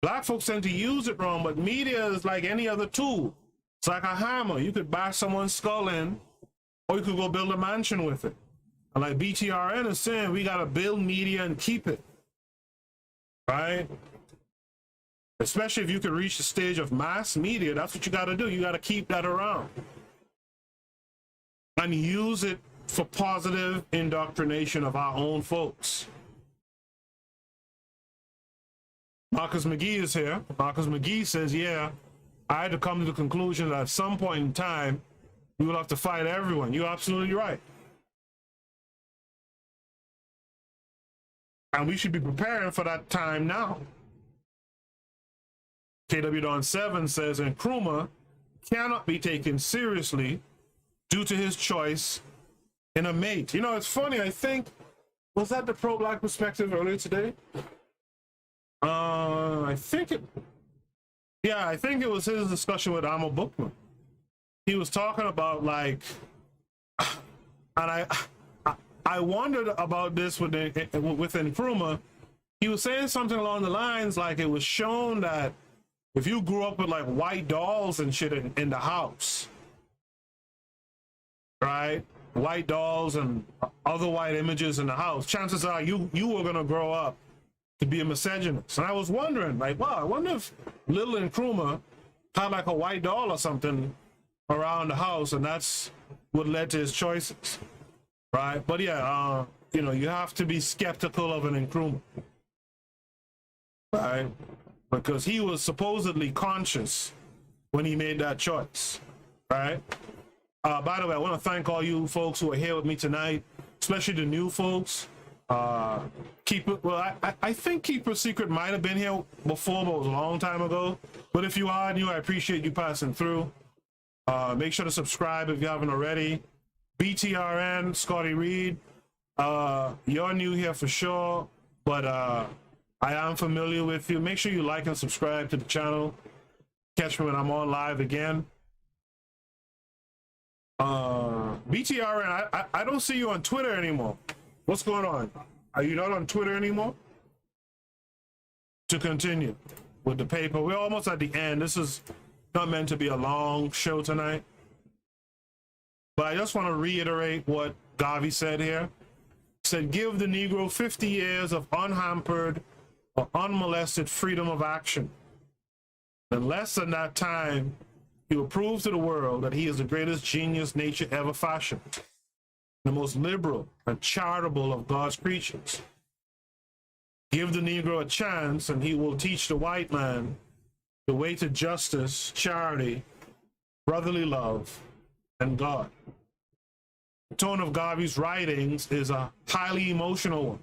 Black folks tend to use it wrong, but media is like any other tool. It's like a hammer. You could bash someone's skull in, or you could go build a mansion with it. And like BTRN is saying, we got to build media and keep it. Right? Especially if you could reach the stage of mass media, that's what you got to do. You got to keep that around. And use it for positive indoctrination of our own folks. Marcus McGee is here. Marcus McGee says, yeah, I had to come to the conclusion that at some point in time, we will have to fight everyone. You're absolutely right. And we should be preparing for that time now. KW Don 7 says, Nkrumah cannot be taken seriously due to his choice in a mate. You know, it's funny, I think, was that the pro-black perspective earlier today? I think it was his discussion with Amo Bookman. He was talking about, like, and I wondered about this with Nkrumah. He was saying something along the lines like it was shown that if you grew up with like white dolls and shit in the house, right? White dolls and other white images in the house, chances are you were gonna grow up to be a misogynist. And I was wondering, like, wow, I wonder if little Nkrumah had like a white doll or something around the house, and that's what led to his choices, right? But yeah, you know, you have to be skeptical of an Nkrumah, right? Because he was supposedly conscious when he made that choice, right? By the way, I want to thank all you folks who are here with me tonight, especially the new folks. Keeper, well, I think Keeper Secret might have been here before, but it was a long time ago. But if you are new, I appreciate you passing through. Make sure to subscribe if you haven't already. BTRN, Scotty Reed, you're new here for sure, but I am familiar with you. Make sure you like and subscribe to the channel. Catch me when I'm on live again. BTRN, I don't see you on Twitter anymore. What's going on? Are you not on Twitter anymore? To continue with the paper, we're almost at the end. This is not meant to be a long show tonight, but I just want to reiterate what Garvey said here. He said, give the Negro 50 years of unhampered or unmolested freedom of action. In less than that time, he will prove to the world that he is the greatest genius nature ever fashioned, the most liberal and charitable of God's creatures. Give the Negro a chance, and he will teach the white man the way to justice, charity, brotherly love, and God. The tone of Garvey's writings is a highly emotional one.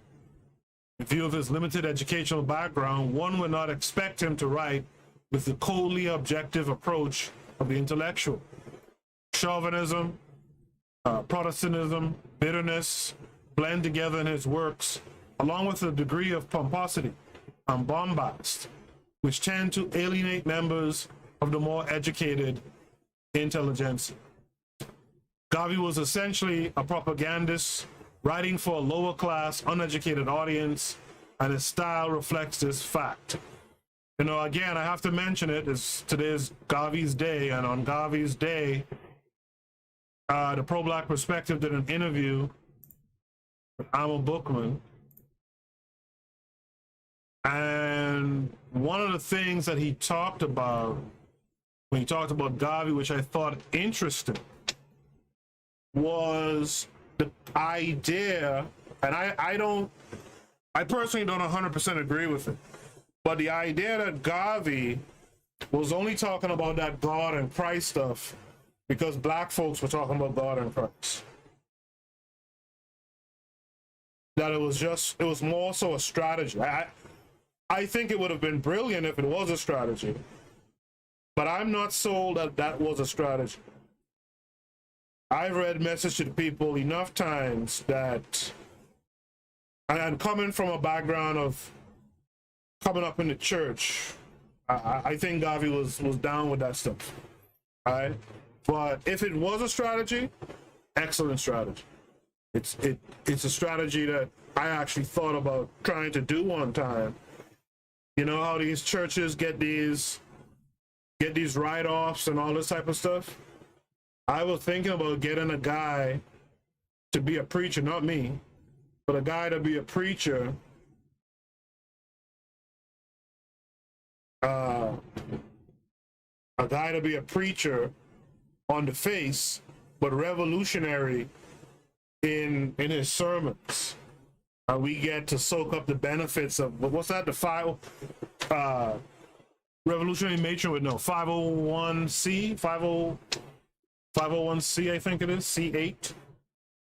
In view of his limited educational background, one would not expect him to write with the coldly objective approach of the intellectual. Chauvinism, Protestantism, bitterness blend together in his works, along with a degree of pomposity and bombast, which tend to alienate members of the more educated intelligentsia. Garvey was essentially a propagandist, writing for a lower class, uneducated audience, and his style reflects this fact. You know, again, I have to mention it, today is Garvey's day, and on Garvey's day, the Pro-Black Perspective did an interview with Amo Bookman, and one of the things that he talked about when he talked about Garvey, which I thought interesting, was the idea, and I personally don't 100% agree with it, but the idea that Garvey was only talking about that God and Christ stuff because black folks were talking about God and Christ. That it was more so a strategy. I think it would have been brilliant if it was a strategy, but I'm not sold that that was a strategy. I've read Message to the People enough times that, and coming from a background of coming up in the church, I think Garvey was down with that stuff. All right, but if it was a strategy, excellent strategy. It's a strategy that I actually thought about trying to do one time. You know how these churches get these write-offs and all this type of stuff? I was thinking about getting a guy to be a preacher, not me, but a guy to be a preacher. A guy to be a preacher on the face, but revolutionary in his sermons. We get to soak up the benefits of what's that? The revolutionary matron with 501c, 501c, I think it is, C8.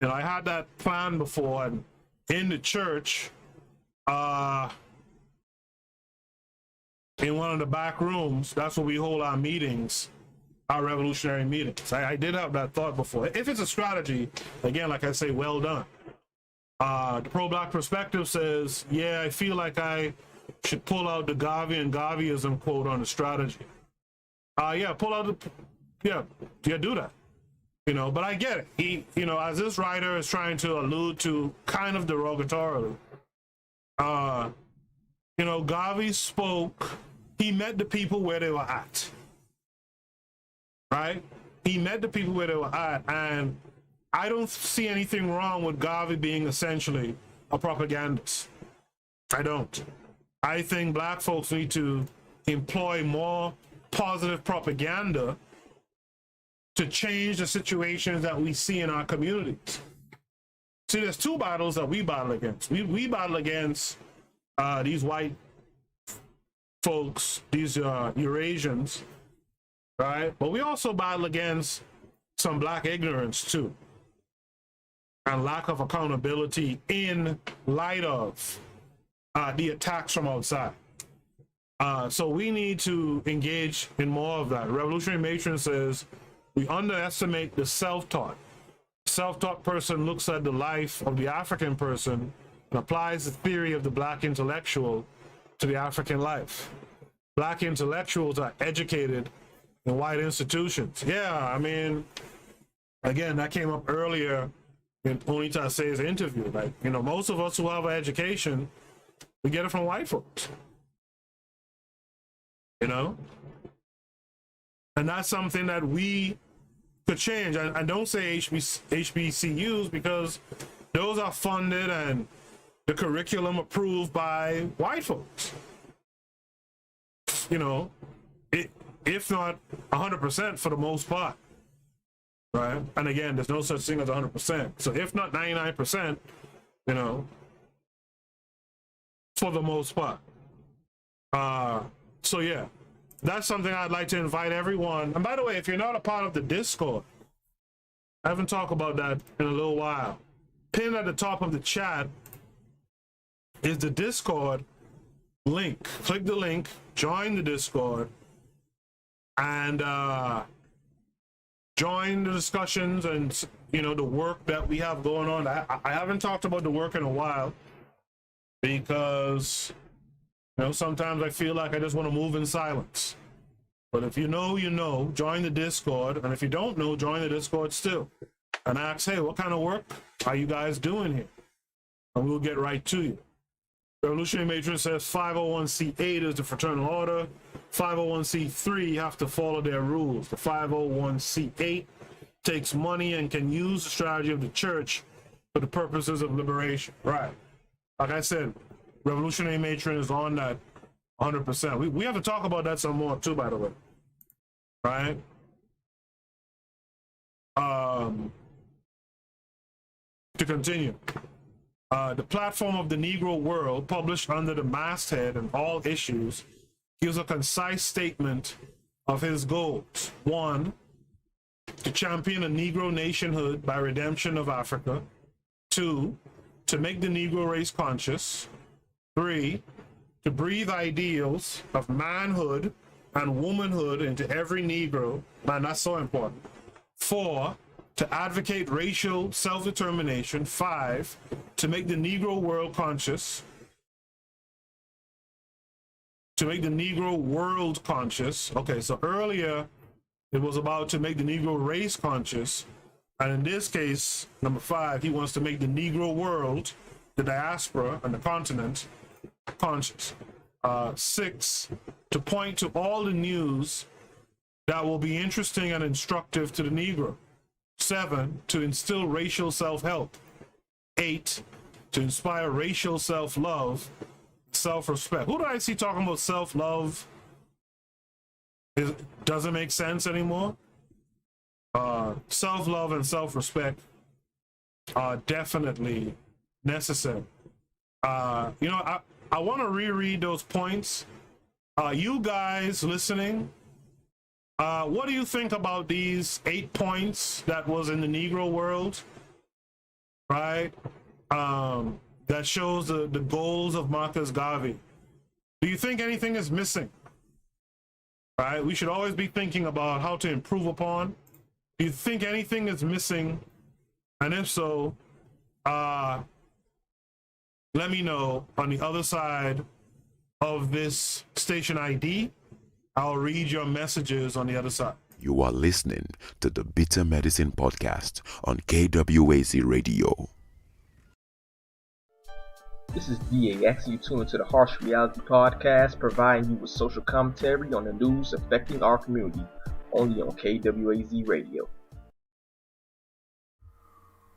And I had that plan before, and in the church, in one of the back rooms, that's where we hold our meetings, our revolutionary meetings. I did have that thought before. If it's a strategy, again, like I say, well done. The pro-black perspective says, yeah, I feel like I should pull out the Garvey and Garveyism quote on the strategy. Yeah, pull out do that. You know, but I get it. He, you know, as this writer is trying to allude to kind of derogatorily, you know, Garvey spoke, he met the people where they were at, right? He met the people where they were at, and I don't see anything wrong with Garvey being essentially a propagandist. I don't. I think black folks need to employ more positive propaganda to change the situations that we see in our communities. See, there's two battles that we battle against. We battle against these white folks, these Eurasians, right? But we also battle against some black ignorance too, and lack of accountability in light of the attacks from outside. So we need to engage in more of that. Revolutionary Matron says we underestimate the self-taught. Self-taught person looks at the life of the African person and applies the theory of the black intellectual to the African life. Black intellectuals are educated in white institutions. Yeah, I mean, again, that came up earlier in Onita Ase's interview. Like, you know, most of us who have an education, we get it from white folks. You know? And that's something that we could change. I don't say HBCUs because those are funded and the curriculum approved by white folks. You know, if not 100% for the most part, right? And again, there's no such thing as 100%. So if not 99%, you know, for the most part. So yeah, that's something I'd like to invite everyone. And by the way, if you're not a part of the Discord, I haven't talked about that in a little while. Pinned at the top of the chat is the Discord link. Click the link, join the Discord, and join the discussions and, you know, the work that we have going on. I haven't talked about the work in a while because, you know, sometimes I feel like I just want to move in silence. But if you know, you know, join the Discord. And if you don't know, join the Discord still. And ask, hey, what kind of work are you guys doing here? And we'll get right to you. Revolutionary Matron says 501c8 is the fraternal order. 501c3 have to follow their rules. The 501c8 takes money and can use the strategy of the church for the purposes of liberation. Right. Like I said, Revolutionary Matron is on that 100%. We have to talk about that some more too, by the way. Right? To continue. The platform of the Negro World, published under the masthead and all issues, gives a concise statement of his goals. 1, to champion a Negro nationhood by redemption of Africa. 2, to make the Negro race conscious. 3, to breathe ideals of manhood and womanhood into every Negro. Man, that's so important. 4, to advocate racial self-determination. 5, to make the Negro world conscious. to make the Negro world conscious. Okay, so earlier it was about to make the Negro race conscious. And in this case, number 5, he wants to make the Negro world, the diaspora and the continent, conscious. 6, to point to all the news that will be interesting and instructive to the Negro. 7, to instill racial self-help. 8, to inspire racial self-love, self-respect. Who do I see talking about self-love? Doesn't make sense anymore. Self-love and self-respect are definitely necessary. I want to reread those points. You guys listening, what do you think about these 8 points that was in the Negro world, right? That shows the goals of Marcus Garvey. Do you think anything is missing? Right? We should always be thinking about how to improve upon. Do you think anything is missing? And if so, let me know on the other side of this station ID. I'll read your messages on the other side. You are listening to the Bitter Medicine Podcast on KWAZ Radio. This is DAX. You tune into the Harsh Reality Podcast, providing you with social commentary on the news affecting our community, only on KWAZ Radio.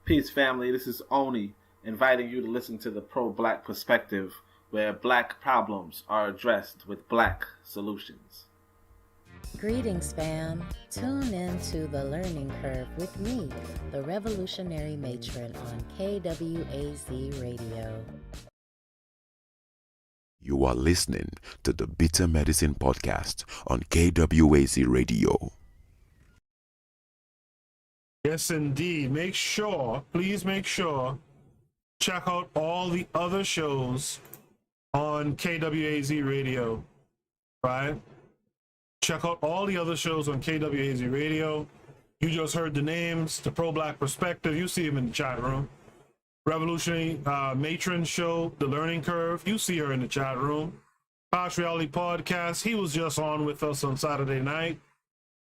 Peace, family. This is Oni, inviting you to listen to the pro-black perspective, where black problems are addressed with black solutions. Greetings, fam. Tune in to The Learning Curve with me, the revolutionary matron on KWAZ Radio. You are listening to the Bitter Medicine Podcast on KWAZ Radio. Yes, indeed. Please make sure, check out all the other shows on KWAZ Radio, right? Check out all the other shows on KWAZ Radio. You just heard the names, the Pro-Black Perspective. You see them in the chat room. Revolutionary Matron Show, The Learning Curve. You see her in the chat room. Harsh Reality Podcast. He was just on with us on Saturday night,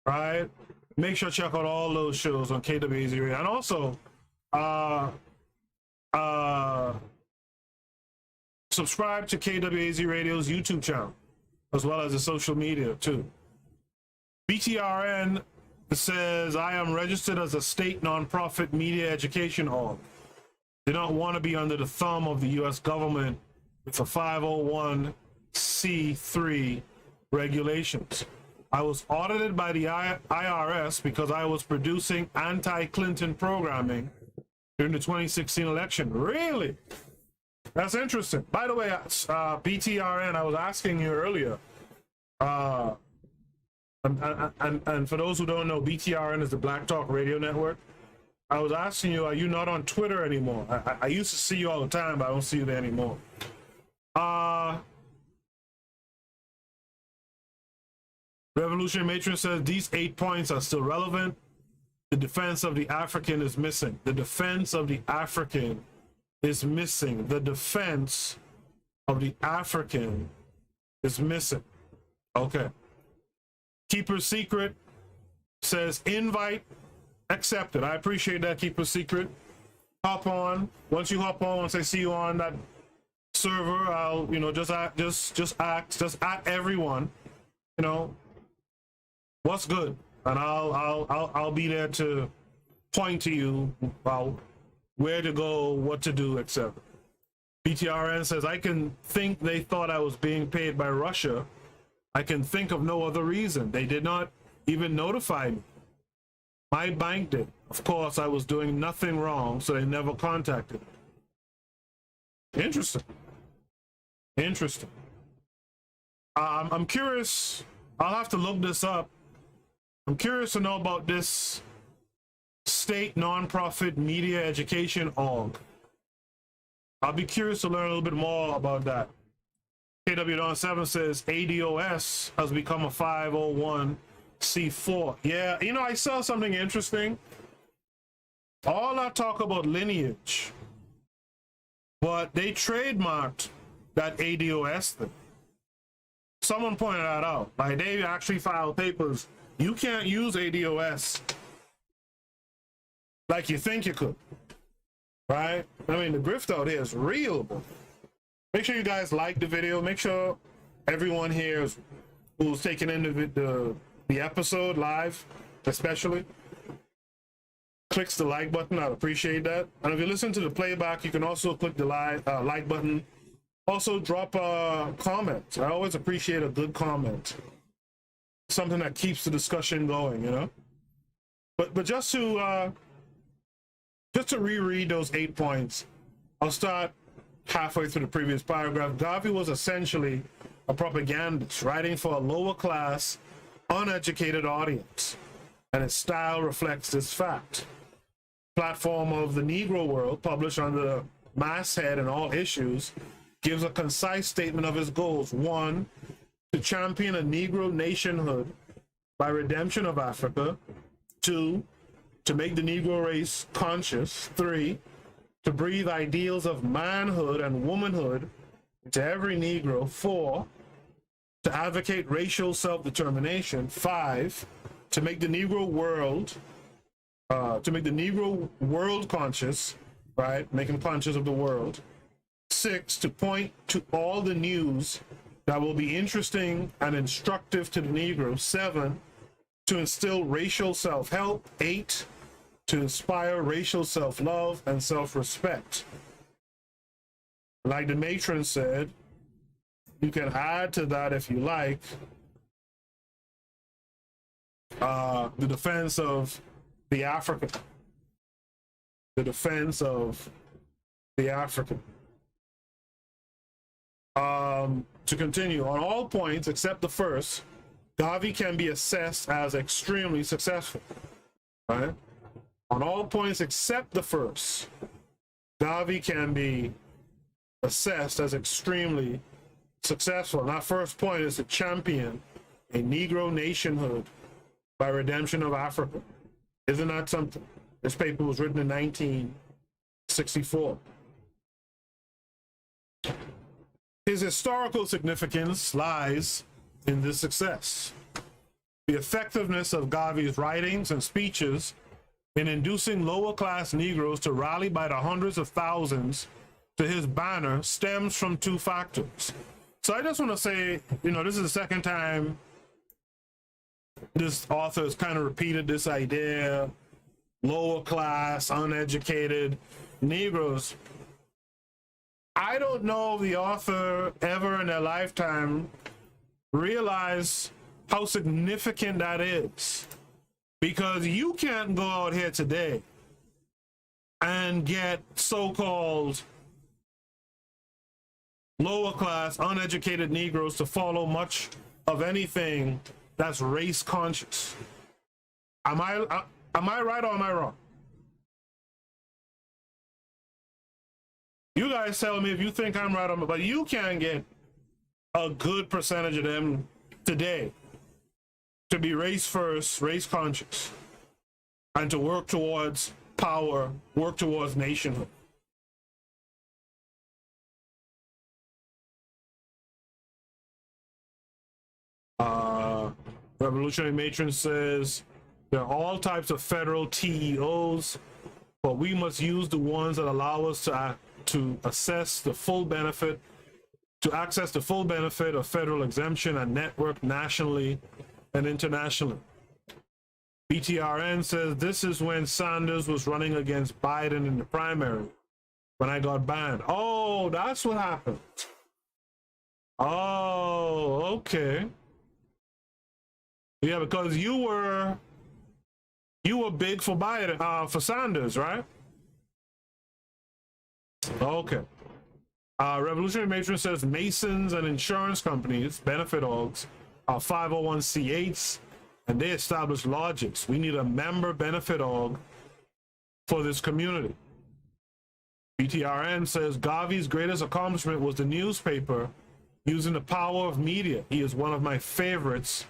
right? Make sure to check out all those shows on KWAZ Radio. And also, subscribe to KWAZ Radio's YouTube channel, as well as the social media, too. BTRN says, I am registered as a state nonprofit media education org. They don't want to be under the thumb of the U.S. government with the 501c3 regulations. I was audited by the IRS because I was producing anti-Clinton programming during the 2016 election. Really? That's interesting. By the way, BTRN, I was asking you earlier, and for those who don't know, BTRN is the Black Talk Radio Network. I was asking you, are you not on Twitter anymore? I used to see you all the time, but I don't see you there anymore. Revolutionary Matron says these 8 points are still relevant. The defense of the African is missing. The defense of the African is missing. The defense of the African is missing. Okay. Keeper Secret says invite accepted. I appreciate that, Keeper Secret. Hop on. Once you hop on, once I see you on that server, I'll, just at everyone, what's good, and I'll be there to point to you about where to go, what to do, etc. BTRN says, I can think they thought I was being paid by Russia. I can think of no other reason. They did not even notify me. My bank did. Of course, I was doing nothing wrong, so they never contacted me. Interesting. I'm curious. I'll have to look this up. I'm curious to know about this state nonprofit media education org. I'll be curious to learn a little bit more about that. KW7 says ADOS has become a 501c4. Yeah, I saw something interesting. All that talk about lineage, but they trademarked that ADOS thing. someone pointed that out. Like, they actually filed papers. You can't use ADOS like you think you could, right? I mean, the grift out here is real. Bro. Make sure you guys like the video. Make sure everyone here who's taking in the episode live, especially, clicks the like button. I'd appreciate that. And if you listen to the playback, you can also click the like button. Also, drop a comment. I always appreciate a good comment. Something that keeps the discussion going, you know. But just to reread those 8 points, I'll start halfway through the previous paragraph. Garvey was essentially a propagandist, writing for a lower class, uneducated audience, and his style reflects this fact. Platform of the Negro World, published under the masthead and all issues, gives a concise statement of his goals. 1, to champion a Negro nationhood by redemption of Africa. 2, to make the Negro race conscious. 3, to breathe ideals of manhood and womanhood into every Negro. 4, to advocate racial self-determination. 5, to make the Negro world conscious, right? Make him conscious of the world. 6, to point to all the news that will be interesting and instructive to the Negro. 7, to instill racial self-help. 8, to inspire racial self-love and self-respect. Like the matron said, you can add to that if you like, the defense of the African. The defense of the African. To continue, on all points except the first, Garvey can be assessed as extremely successful, right? On all points except the first, Garvey can be assessed as extremely successful. And that first point is to champion a Negro nationhood by redemption of Africa. Isn't that something? This paper was written in 1964. His historical significance lies in this success. The effectiveness of Garvey's writings and speeches in inducing lower-class Negroes to rally by the hundreds of thousands to his banner stems from 2 factors. So I just want to say, you know, this is the second time this author has kind of repeated this idea, lower-class, uneducated Negroes. I don't know if the author ever in their lifetime realized how significant that is. Because you can't go out here today and get so-called lower-class, uneducated Negroes to follow much of anything that's race conscious. Am I right or am I wrong? You guys tell me if you think I'm right, but you can get a good percentage of them today to be race first, race conscious, and to work towards power, work towards nationhood. Revolutionary Matron says there are all types of federal TEOs, but we must use the ones that allow us to access the full benefit of federal exemption and network nationally and internationally. BTRN says this is when Sanders was running against Biden in the primary when I got banned. Oh, that's what happened. Oh, okay. Yeah, because you were big for Biden, for Sanders, right? Okay. Revolutionary Matron says Masons and insurance companies, benefit orgs, are 501c8s, and they establish logics. We need a member benefit org for this community. BTRN says Garvey's greatest accomplishment was the newspaper using the power of media. He is one of my favorites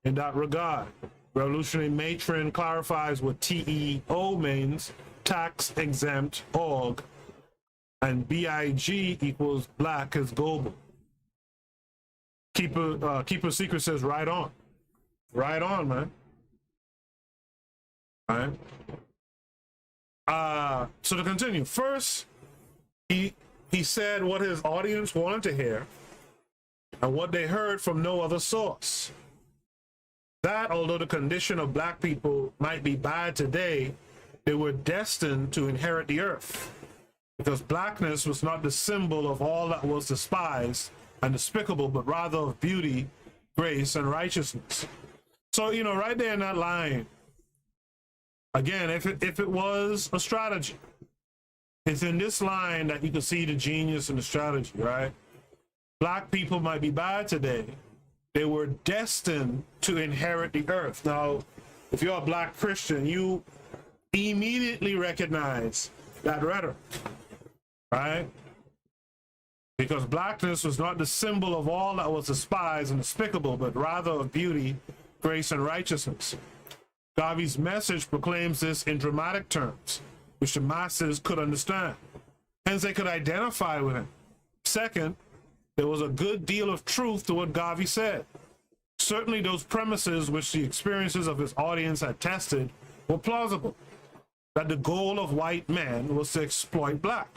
in that regard. Revolutionary Matron clarifies what TEO means, tax exempt org, and BIG equals black is global. Keeper Secret says, right on. Right on, man. All right. So to continue, first, he said what his audience wanted to hear and what they heard from no other source. That although the condition of black people might be bad today, they were destined to inherit the earth, because blackness was not the symbol of all that was despised and despicable, but rather of beauty, grace, and righteousness. So, you know, right there in that line, again, if it was a strategy, it's in this line that you can see the genius and the strategy, right? Black people might be bad today. They were destined to inherit the earth. Now, if you're a black Christian, you immediately recognize that rhetoric, right? Because blackness was not the symbol of all that was despised and despicable, but rather of beauty, grace, and righteousness. Garvey's message proclaims this in dramatic terms, which the masses could understand. Hence, they could identify with him. Second, there was a good deal of truth to what Garvey said. Certainly those premises which the experiences of his audience had tested were plausible. That the goal of white men was to exploit black.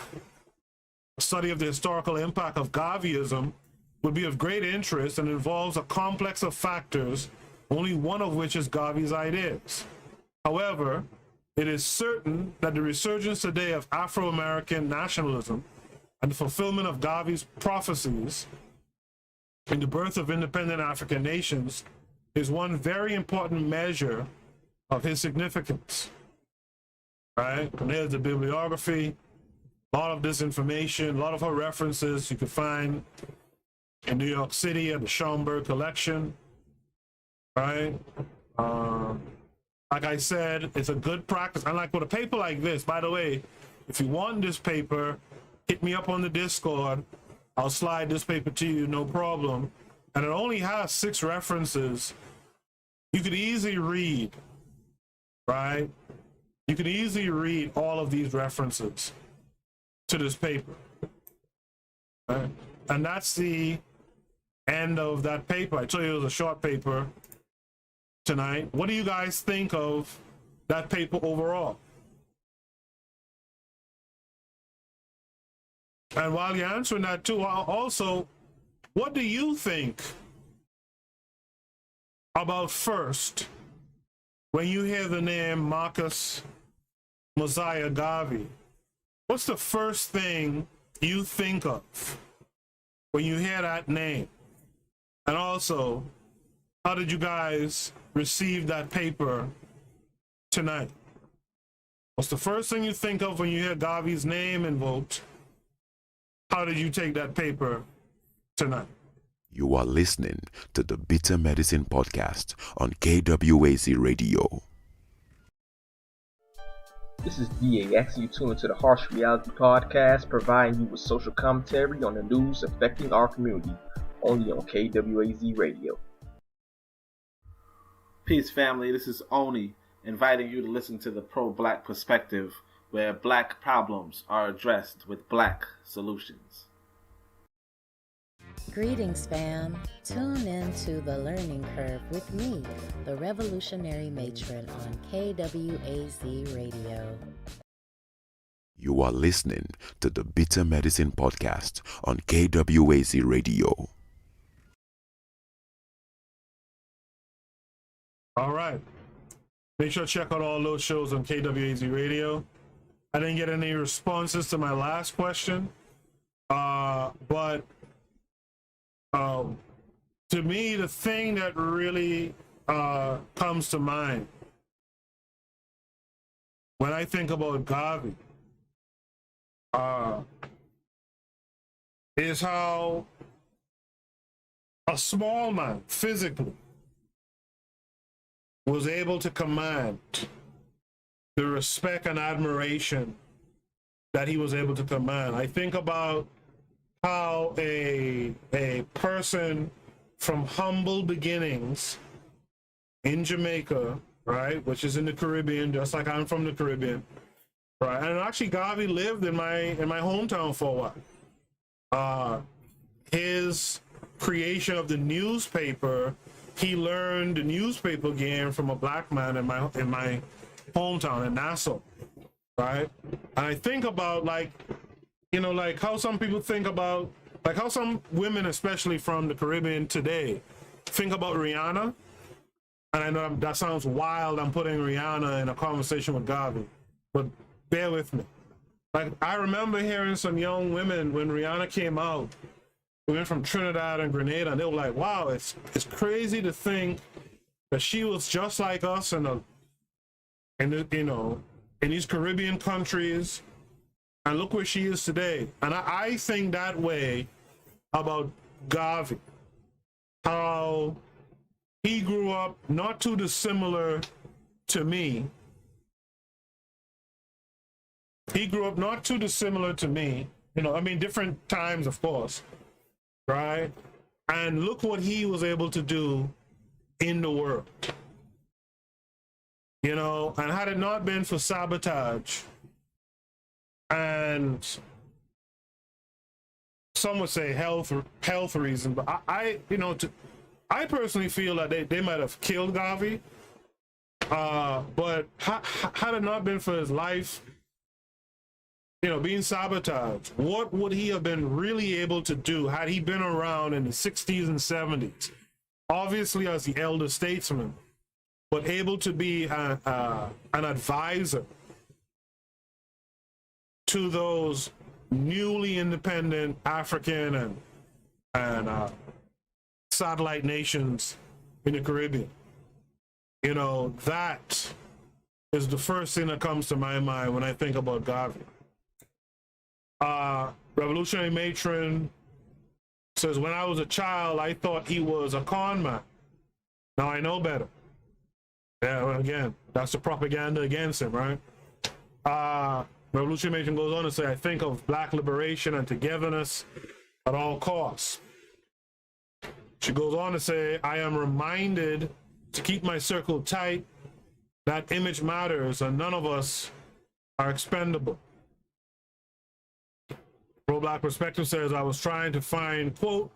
A study of the historical impact of Garveyism would be of great interest and involves a complex of factors, only one of which is Garvey's ideas. However, it is certain that the resurgence today of Afro-American nationalism and the fulfillment of Garvey's prophecies in the birth of independent African nations is one very important measure of his significance. Right? And there's the bibliography, a lot of this information, a lot of her references you can find in New York City at the Schomburg collection. Right? Like I said, it's a good practice. And like with a paper like this, by the way, if you want this paper, hit me up on the Discord. I'll slide this paper to you, no problem. And it only has 6 references. You could easily read, right? You could easily read all of these references to this paper. Right? And that's the end of that paper. I told you it was a short paper tonight. What do you guys think of that paper overall? And while you're answering that too, also, what do you think about first when you hear the name Marcus Mosiah Garvey? What's the first thing you think of when you hear that name? And also, how did you guys receive that paper tonight? What's the first thing you think of when you hear Garvey's name invoked? How did you take that paper tonight? You are listening to the Bitter Medicine Podcast on KWAZ Radio. This is DAX, and you tune into the Harsh Reality Podcast, providing you with social commentary on the news affecting our community, only on KWAZ Radio. Peace, family. This is Oni, inviting you to listen to the pro-black perspective, where black problems are addressed with black solutions. Greetings, fam. Tune in to The Learning Curve with me, the revolutionary matron on KWAZ Radio. You are listening to the Bitter Medicine Podcast on KWAZ Radio. All right. Make sure to check out all those shows on KWAZ Radio. I didn't get any responses to my last question, but to me, the thing that really comes to mind when I think about Garvey is how a small man, physically, was able to command the respect and admiration that he was able to command. I think about how a person from humble beginnings in Jamaica, right, which is in the Caribbean, just like I'm from the Caribbean, right, and actually Garvey lived in my hometown for a while. His creation of the newspaper, he learned the newspaper game from a black man in my hometown in Nassau, right? And I think about, like, you know, like how some people think about, like how some women, especially from the Caribbean today, think about Rihanna. And I know that sounds wild, I'm putting Rihanna in a conversation with Garvey, but bear with me. Like, I remember hearing some young women when Rihanna came out, we went from Trinidad and Grenada, and they were like, wow, it's crazy to think that she was just like us in these Caribbean countries, and look where she is today. And I think that way about Garvey, how he grew up not too dissimilar to me. He grew up not too dissimilar to me, you know, I mean, different times, of course, right? And look what he was able to do in the world, you know. And had it not been for sabotage, and some would say health reason, but I personally feel that they might have killed Garvey, but had it not been for his life, you know, being sabotaged, what would he have been really able to do had he been around in the 60s and 70s? Obviously as the elder statesman, but able to be an advisor to those newly independent African and satellite nations in the Caribbean. You know, that is the first thing that comes to my mind when I think about Garvey. Revolutionary Matron says, when I was a child, I thought he was a con man. Now I know better. Yeah, well, again, that's the propaganda against him, right? Revolutionary Matron goes on to say, I think of black liberation and togetherness at all costs. She goes on to say, I am reminded to keep my circle tight, that image matters, and none of us are expendable. Pro-Black Perspective says, I was trying to find, quote,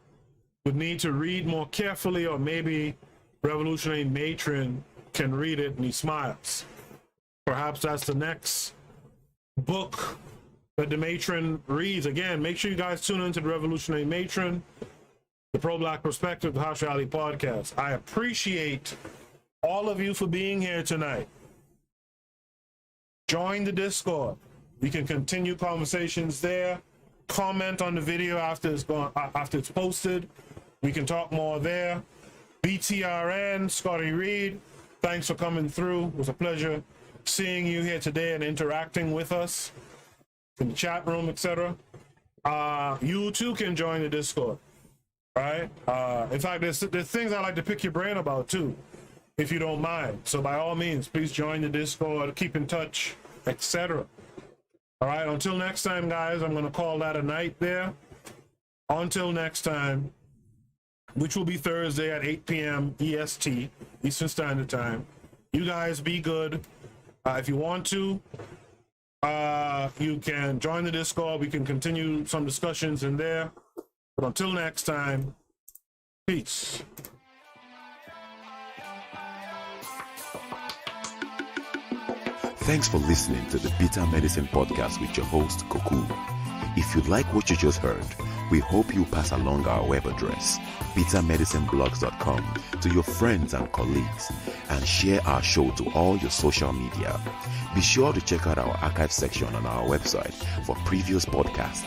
would need to read more carefully, or maybe Revolutionary Matron can read it, and he smiles. Perhaps that's the next book that the Matron reads. Again, make sure you guys tune into the Revolutionary Matron, the Pro-Black Perspective, the House Reality Podcast. I appreciate all of you for being here tonight. Join the Discord. We can continue conversations there. Comment on the video after it's posted. We can talk more there. BTRN, Scotty Reed, thanks for coming through. It was a pleasure seeing you here today and interacting with us in the chat room, etc. You too can join the Discord, right? In fact, there's things I like to pick your brain about too, if you don't mind. So by all means, please join the Discord, keep in touch, etc. All right, until next time, guys, I'm going to call that a night there. Until next time, which will be Thursday at 8 p.m. EST, Eastern Standard Time. You guys be good. If you want to, you can join the Discord. We can continue some discussions in there. But until next time, peace. Thanks for listening to the Bitter Medicine Podcast with your host, Koku. If you like what you just heard, we hope you pass along our web address, bittermedicineblogs.com, to your friends and colleagues, and share our show to all your social media. Be sure to check out our archive section on our website for previous podcasts.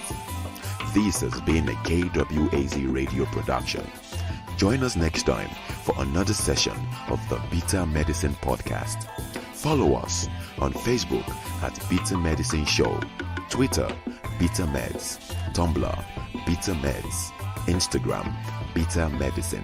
This has been a KWAZ radio production. Join us next time for another session of the Bitter Medicine Podcast. Follow us on Facebook at Bitter Medicine Show, Twitter, Bitter Meds, Tumblr, Bitter Meds, Instagram, Bitter Medicine.